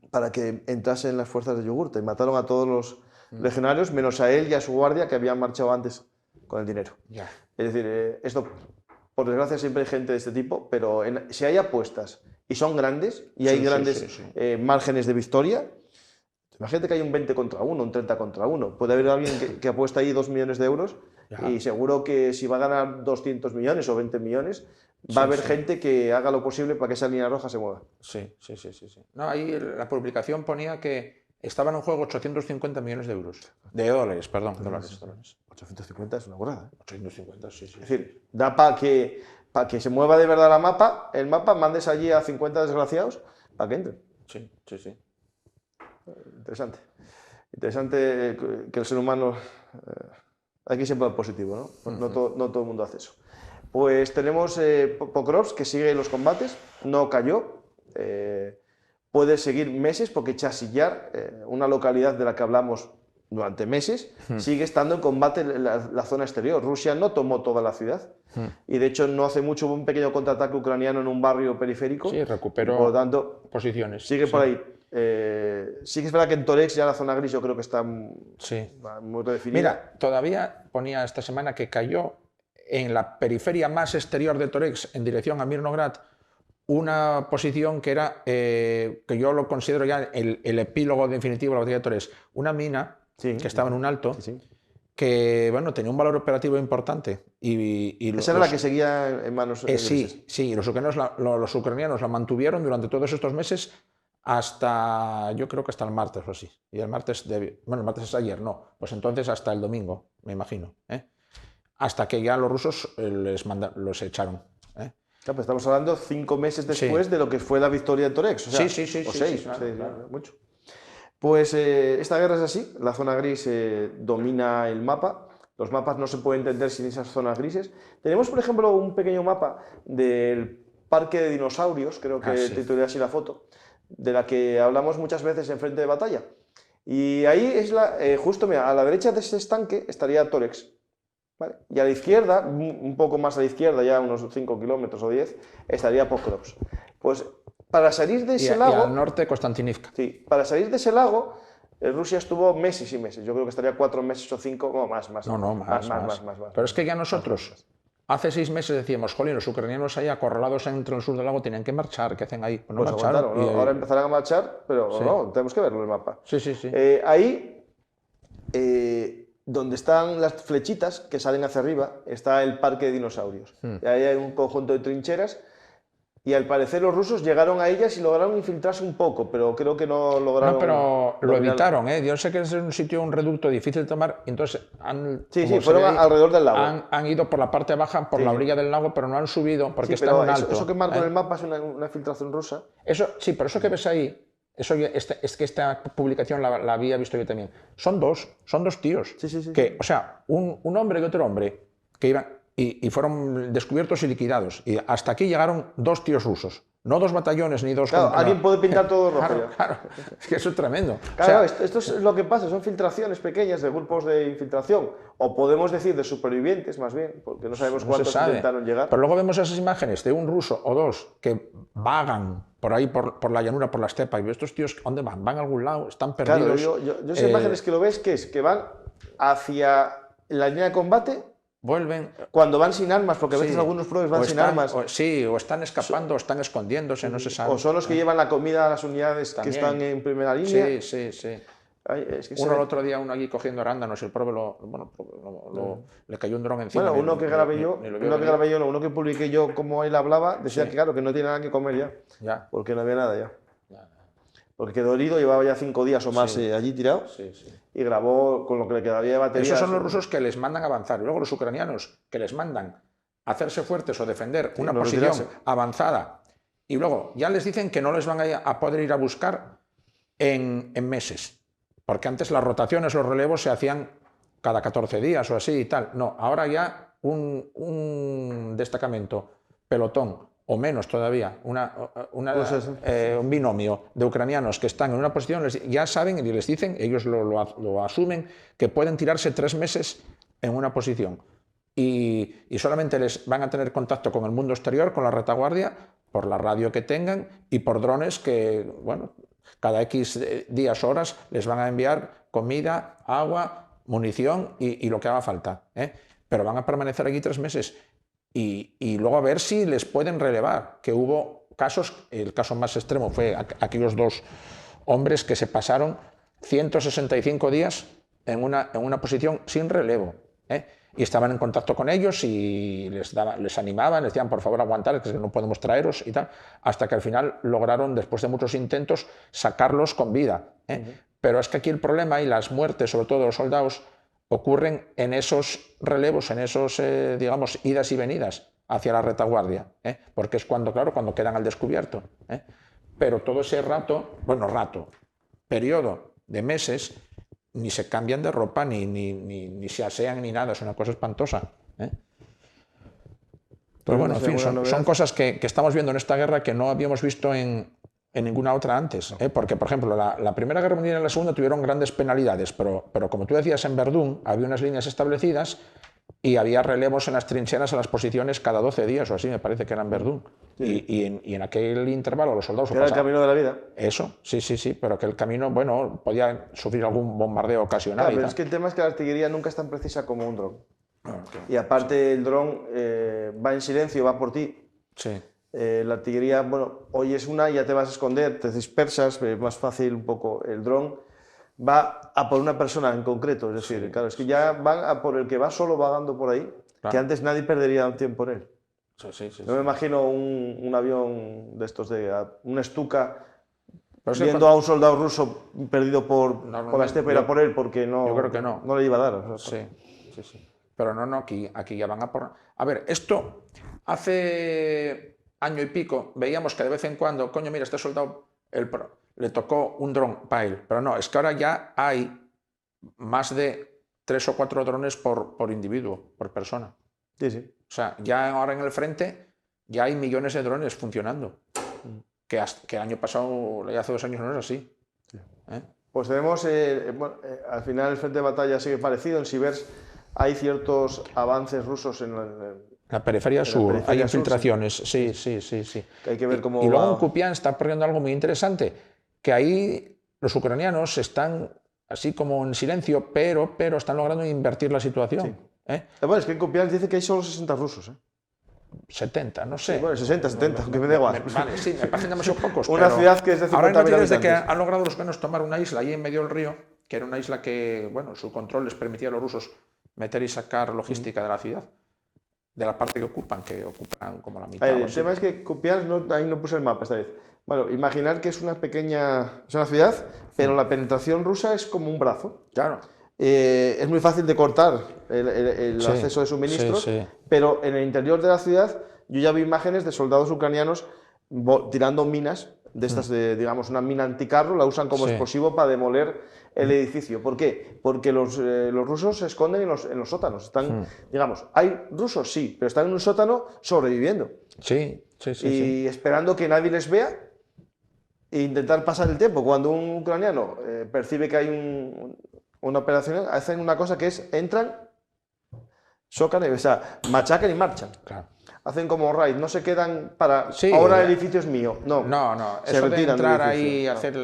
S1: para que entrasen las fuerzas de Yugurta, y mataron a todos los legionarios, menos a él y a su guardia, que habían marchado antes con el dinero.
S2: Ya.
S1: Es decir, esto, por desgracia, siempre hay gente de este tipo, pero si hay apuestas y son grandes, y hay grandes márgenes de victoria, imagínate que hay un 20 contra 1, un 30 contra 1. Puede haber alguien que apuesta ahí 2 millones de euros y seguro que si va a ganar 200 millones o 20 millones, va a haber gente que haga lo posible para que esa línea roja se mueva.
S2: Sí. No, ahí la publicación ponía que estaban en juego 850 millones de euros. De dólares, perdón. Dólares.
S1: 850 es una burrada.
S2: 850, sí.
S1: Es decir, da para que se mueva de verdad el mapa, mandes allí a 50 desgraciados para que entren.
S2: Sí.
S1: Interesante que el ser humano... hay que siempre ser positivo, ¿no? No todo el mundo hace eso. Pues tenemos Pokrovsk, que sigue los combates, no cayó, puede seguir meses, porque Chasillar, una localidad de la que hablamos durante meses, sigue estando en combate en la zona exterior. Rusia no tomó toda la ciudad, y de hecho no hace mucho hubo un pequeño contraataque ucraniano en un barrio periférico.
S2: Sí, recuperó
S1: por lo tanto,
S2: posiciones.
S1: Sigue por ahí. Sí que es verdad que en Torex ya la zona gris yo creo que está muy redefinida.
S2: Mira, todavía ponía esta semana que cayó en la periferia más exterior de Torex, en dirección a Mirnograd, una posición que era, que yo lo considero ya el epílogo definitivo de la batalla de Torex, una mina que estaba en un alto, que bueno, tenía un valor operativo importante.
S1: Esa era la que seguía en manos
S2: sí, los ucranianos la mantuvieron durante todos estos meses hasta, yo creo que hasta el martes o así. Y el martes, el martes es ayer, no. Pues entonces hasta el domingo, me imagino. Hasta que ya los rusos los echaron.
S1: Claro, pues estamos hablando 5 meses después de lo que fue la victoria de Torex. O sea,
S2: o 6, claro.
S1: Mucho. Pues esta guerra es así, la zona gris domina el mapa. Los mapas no se pueden entender sin esas zonas grises. Tenemos, por ejemplo, un pequeño mapa del parque de dinosaurios, creo que titulé así la foto, de la que hablamos muchas veces en frente de batalla. Y ahí es justo, mira, a la derecha de ese estanque estaría Torex, ¿vale? Y a la izquierda, un poco más a la izquierda, ya unos 5 kilómetros o 10, estaría Pokrovsk. Pues para salir de ese lago...
S2: Y al norte Konstantinivka.
S1: Sí, para salir de ese lago, Rusia estuvo meses y meses. Yo creo que estaría 4 meses o 5, no, más.
S2: Más. Pero es que ya nosotros... Hace 6 meses decíamos, jolín, los ucranianos ahí acorralados entre el sur del lago tienen que marchar, ¿qué hacen ahí?
S1: Pues marcharon, ¿no? Ahora empezarán a marchar, pero no, tenemos que verlo en el mapa.
S2: Sí.
S1: Ahí, donde están las flechitas que salen hacia arriba, está el parque de dinosaurios. Y ahí hay un conjunto de trincheras, y al parecer los rusos llegaron a ellas y lograron infiltrarse un poco, pero creo que no lograron...
S2: No, pero lo evitaron, ¿eh? Yo sé que es un sitio, un reducto difícil de tomar, entonces
S1: fueron alrededor del lago.
S2: Han ido por la parte baja, por la orilla del lago, pero no han subido porque está en alto.
S1: Eso que marco en el mapa es una filtración rusa.
S2: Sí, pero eso que ves ahí, es que esta publicación la había visto yo también. Son dos tíos. O sea, un hombre y otro hombre que iban... Y fueron descubiertos y liquidados. Y hasta aquí llegaron 2 tíos rusos. No 2 batallones ni 2...
S1: Claro, alguien puede pintar todo rojo.
S2: Claro. Es que eso es tremendo.
S1: Claro, esto es lo que pasa. Son filtraciones pequeñas de grupos de infiltración. O podemos decir de supervivientes, más bien, porque no sabemos cuántos intentaron llegar.
S2: Pero luego vemos esas imágenes de un ruso o 2 que vagan por ahí, por la llanura, por la estepa. Y estos tíos, ¿dónde van? ¿Van a algún lado? ¿Están perdidos?
S1: Claro, yo esas imágenes que lo ves, que van hacia la línea de combate...
S2: Vuelven.
S1: Cuando van sin armas, porque a veces algunos probes van sin armas.
S2: O están escapando, o están escondiéndose, no se sabe.
S1: O son los que llevan la comida a las unidades que están en primera línea.
S2: Sí.
S1: Ay, es que
S2: el otro día, uno allí cogiendo arándanos, el prove le cayó un dron encima.
S1: Bueno, uno que grabé yo, uno que publiqué yo como él hablaba, decía que claro, que no tiene nada que comer ya. Porque no había nada ya. Porque quedó herido, llevaba ya 5 días o más allí tirado y grabó con lo que le quedaría de batería.
S2: Esos son los rusos que les mandan avanzar. Y luego los ucranianos que les mandan hacerse fuertes o defender
S1: Sí,
S2: una
S1: no
S2: posición
S1: retirarse.
S2: avanzada y luego ya les dicen que no les van a poder ir a buscar en meses, porque antes las rotaciones, los relevos se hacían cada 14 días o así y tal. No, ahora ya un destacamento, pelotón o menos todavía,
S1: Pues eso.
S2: un binomio de ucranianos que están en una posición, ya saben y les dicen, ellos lo asumen, que pueden tirarse 3 meses en una posición. Y solamente les van a tener contacto con el mundo exterior, con la retaguardia, por la radio que tengan y por drones que, bueno, cada X días, horas, les van a enviar comida, agua, munición y lo que haga falta, ¿eh? Pero van a permanecer aquí 3 meses y luego a ver si les pueden relevar, que hubo casos, el caso más extremo fue aquellos 2 hombres que se pasaron 165 días en una posición sin relevo, ¿eh? Y estaban en contacto con ellos y les animaban, les decían por favor aguantar, que no podemos traeros y tal, hasta que al final lograron, después de muchos intentos, sacarlos con vida, ¿eh? Pero es que aquí el problema y las muertes, sobre todo de los soldados, ocurren en esos relevos, en esos, digamos, idas y venidas hacia la retaguardia, ¿eh? Porque es cuando, claro, cuando quedan al descubierto, ¿eh? Pero todo ese periodo de meses, ni se cambian de ropa, ni se asean, ni nada, es una cosa espantosa, ¿eh? Pero bueno, en fin, son cosas que estamos viendo en esta guerra que no habíamos visto en ninguna otra antes, ¿eh? Porque, por ejemplo, la Primera Guerra Mundial y la Segunda tuvieron grandes penalidades, pero como tú decías, en Verdún había unas líneas establecidas y había relevos en las trincheras a las posiciones cada 12 días o así, me parece que era en Verdún. Sí. Y en aquel intervalo los soldados...
S1: Era el camino de la vida.
S2: Eso, sí, pero que el camino, bueno, podía sufrir algún bombardeo ocasional.
S1: Claro, pero es que el tema es que la artillería nunca es tan precisa como un dron. Y aparte el dron va en silencio, va por ti.
S2: Sí.
S1: La artillería, bueno, oyes una y ya te vas a esconder, te dispersas, es más fácil un poco. El dron va a por una persona en concreto, es decir, sí, claro, es que ya van a por el que va solo vagando por ahí, claro, que antes nadie perdería tiempo en él.
S2: Sí.
S1: Yo me imagino un avión de estos, un Stuka, viendo a un soldado ruso perdido por la estepa, ir a por él, porque no,
S2: yo creo que no
S1: le iba a dar. O
S2: sea, sí. Pero no, aquí ya van a por... A ver, esto hace año y pico veíamos que de vez en cuando, coño, mira, este soldado le tocó un dron para él, pero no, es que ahora ya hay más de 3 o 4 drones por individuo, por persona.
S1: Sí.
S2: O sea, ya ahora en el frente ya hay millones de drones funcionando, que el año pasado, hace 2 años no era así. ¿Eh?
S1: Pues tenemos, al final el frente de batalla sigue parecido, en Sibers hay ciertos avances rusos en
S2: la periferia sur, hay infiltraciones, sí.
S1: Que hay que ver cómo
S2: y luego en Kupiansk está ocurriendo algo muy interesante, que ahí los ucranianos están así como en silencio, pero están logrando invertir la situación.
S1: Sí.
S2: ¿Eh?
S1: Bueno, es que en Kupiansk dice que hay solo 60 rusos.
S2: 70, no sé.
S1: Sí, bueno, 60, 70, aunque me da igual.
S2: Vale, sí, me parecen demasiado pocos.
S1: Una ciudad que es de 50.000
S2: habitantes. Ahora
S1: habitantes.
S2: Desde que han logrado los ucranianos tomar una isla ahí en medio del río, que era una isla que, bueno, su control les permitía a los rusos meter y sacar logística de la ciudad, de la parte que ocupan como la mitad.
S1: El tema es que Kupiansk, ahí no puse el mapa esta vez. Bueno, imaginar que es una ciudad, pero la penetración rusa es como un brazo.
S2: Claro.
S1: Es muy fácil de cortar el acceso de suministros, pero en el interior de la ciudad yo ya vi imágenes de soldados ucranianos tirando minas, de estas, digamos, una mina anticarro, la usan como explosivo para demoler el edificio. ¿Por qué? Porque los rusos se esconden en los sótanos. Están, digamos, ¿hay rusos? Sí, pero están en un sótano sobreviviendo.
S2: Sí.
S1: Y esperando que nadie les vea e intentar pasar el tiempo. Cuando un ucraniano percibe que hay una operación, hacen una cosa que es, entran, chocan, o sea, machacan y marchan.
S2: Claro.
S1: Hacen como raid, no se quedan para, ahora el edificio es mío. No,
S2: eso de entrar ahí y hacer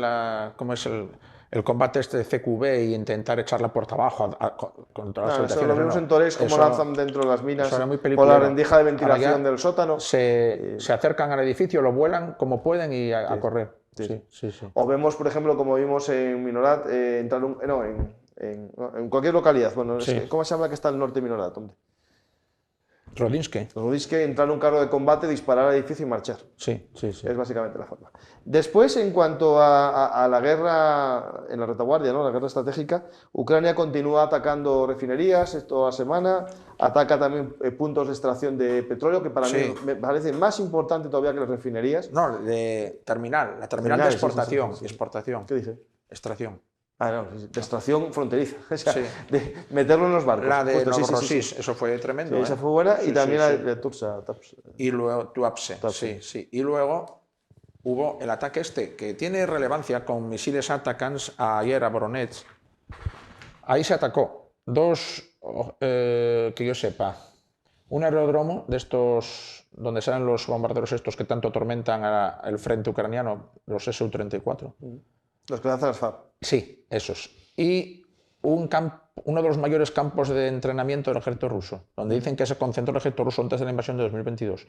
S2: como es el combate este de CQB y intentar echarla por abajo contra las
S1: eso lo vemos en Torres, como lanzan dentro de las minas
S2: por
S1: la rendija de ventilación del sótano.
S2: Se acercan al edificio, lo vuelan como pueden y a correr. Sí.
S1: O vemos, por ejemplo, como vimos en Minorat, entrar en cualquier localidad. Bueno, ¿cómo se llama que está al norte de Minorat? ¿Dónde?
S2: Rodinsky.
S1: Rodinsky, entrar en un carro de combate, disparar al edificio y marchar.
S2: Sí, sí, sí.
S1: Es básicamente la forma. Después, en cuanto a la guerra en la retaguardia, ¿no? La guerra estratégica, Ucrania continúa atacando refinerías toda la semana, ataca también puntos de extracción de petróleo, que para mí me parece más importante todavía que las refinerías.
S2: No, la terminal de exportación.
S1: Sí.
S2: Exportación.
S1: ¿Qué dice?
S2: Extracción.
S1: Ah, no, de extracción fronteriza, o sea, de meterlo en los barcos.
S2: La de Novorossiysk, eso fue tremendo.
S1: Sí, esa fue buena,
S2: Sí,
S1: y también
S2: sí,
S1: la de Tursa.
S2: Y luego Tuapse, sí. Y luego hubo el ataque que tiene relevancia con misiles Atacams ayer a Voronezh. Ahí se atacó dos, que yo sepa, un aeródromo de estos donde salen los bombarderos estos que tanto atormentan el frente ucraniano, los Su-34.
S1: Los que lanzan las FAB.
S2: Sí, esos. Y uno de los mayores campos de entrenamiento del ejército ruso, donde dicen que se concentró el ejército ruso antes de la invasión de 2022.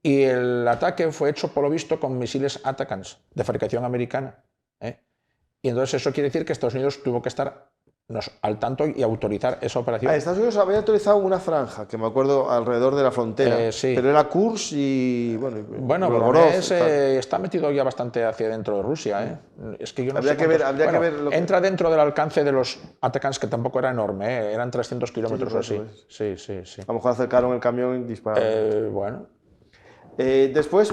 S2: Y el ataque fue hecho, por lo visto, con misiles Atacams, de fabricación americana. Y entonces eso quiere decir que Estados Unidos tuvo que estar al tanto y autorizar esa operación.
S1: Estados Unidos había autorizado una franja, que me acuerdo, alrededor de la frontera,
S2: sí.
S1: Pero era Kursk y...
S2: Bueno, Voronezh está metido ya bastante hacia dentro de Rusia. Es que yo no sé
S1: habría que ver
S2: entra dentro del alcance de los Atacams, que tampoco era enorme, eran 300 kilómetros o así. Sí.
S1: A lo mejor acercaron el camión y dispararon.
S2: Bueno.
S1: Después,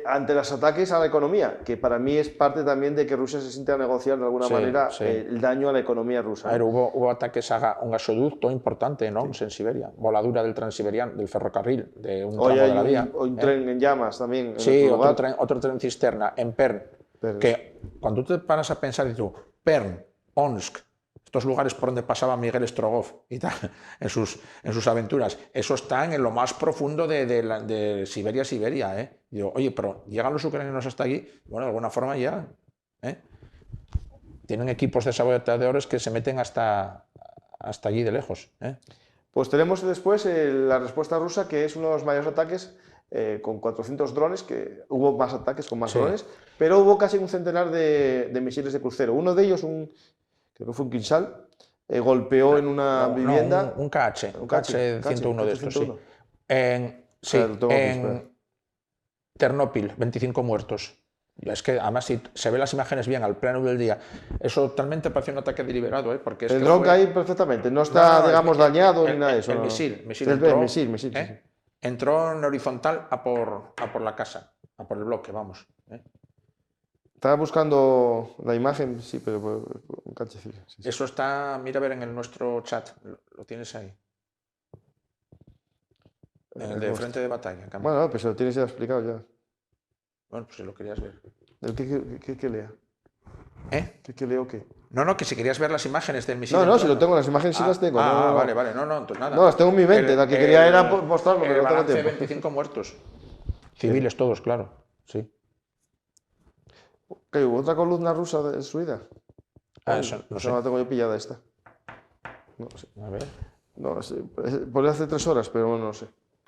S1: ante los ataques a la economía, que para mí es parte también de que Rusia se siente a negociar de alguna manera el daño a la economía rusa.
S2: A ver, hubo ataques a un gasoducto importante, ¿no? En Siberia, voladura del Transiberiano, del ferrocarril, de un tramo de la vía.
S1: Un tren en llamas también.
S2: Sí, otro tren cisterna en Perm. Que cuando tú te paras a pensar, dices tú, Perm, Omsk, estos lugares por donde pasaba Miguel Strogoff y tal, en sus aventuras, eso está en lo más profundo de Siberia. Y digo, oye, pero ¿llegan los ucranianos hasta allí? Bueno, de alguna forma llegan. Tienen equipos de saboteadores que se meten hasta allí de lejos.
S1: Pues tenemos después la respuesta rusa, que es uno de los mayores ataques, con 400 drones, que hubo más ataques con más drones, pero hubo casi un centenar de misiles de crucero. Uno de ellos, creo que fue un Kinzhal, golpeó en una vivienda.
S2: Un KH-101 de estos, sí. En Ternópil, 25 muertos. Es que además, si se ven las imágenes bien al pleno del día, eso totalmente parece un ataque deliberado, porque es
S1: el dron cae perfectamente, no está, digamos, dañado ni nada de eso.
S2: El misil entró en horizontal a por la casa, a por el bloque, vamos.
S1: Estaba buscando la imagen, sí, pero un cachecillo. Sí.
S2: Eso está, mira a ver en nuestro chat, lo tienes ahí. En el de frente de batalla.
S1: Bueno, pues lo tienes ya explicado ya.
S2: Bueno, pues si lo querías ver.
S1: ¿Qué lea? ¿Qué leo qué?
S2: No, que si querías ver las imágenes del misil.
S1: No, si lo tengo, las imágenes sí las tengo.
S2: Vale, no, entonces nada.
S1: No, las tengo en mi mente, la que quería era mostrarlo, pero no tengo tiempo.
S2: 25 muertos. Civiles todos, claro, sí.
S1: ¿Hubo otra columna rusa destruida?
S2: Eso no sé.
S1: No la tengo yo pillada esta. No sé.
S2: A ver.
S1: No sé. Podría hace 3 horas, pero no sé.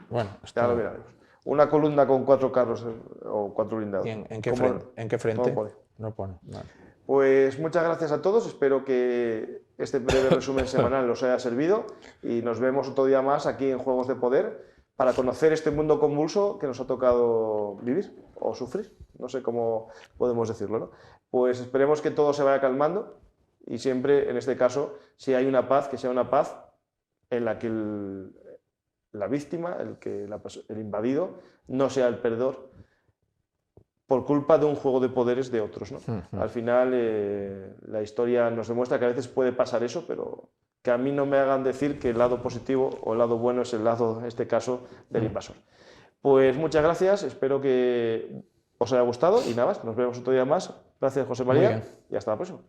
S2: Bueno,
S1: ya lo miraremos. Una columna con 4 carros o 4 blindados.
S2: ¿En qué frente? No pone. Vale.
S1: Pues muchas gracias a todos. Espero que este breve resumen semanal os haya servido y nos vemos otro día más aquí en Juegos de Poder para conocer este mundo convulso que nos ha tocado vivir o sufrir. No sé cómo podemos decirlo, ¿no? Pues esperemos que todo se vaya calmando y siempre, en este caso, si hay una paz, que sea una paz en la que la víctima, el invadido, no sea el perdedor por culpa de un juego de poderes de otros, ¿no? Al final, la historia nos demuestra que a veces puede pasar eso, pero que a mí no me hagan decir que el lado positivo o el lado bueno es el lado, en este caso, del invasor. Pues muchas gracias, espero que os haya gustado y nada más, nos vemos otro día más. Gracias, José María, y hasta la próxima.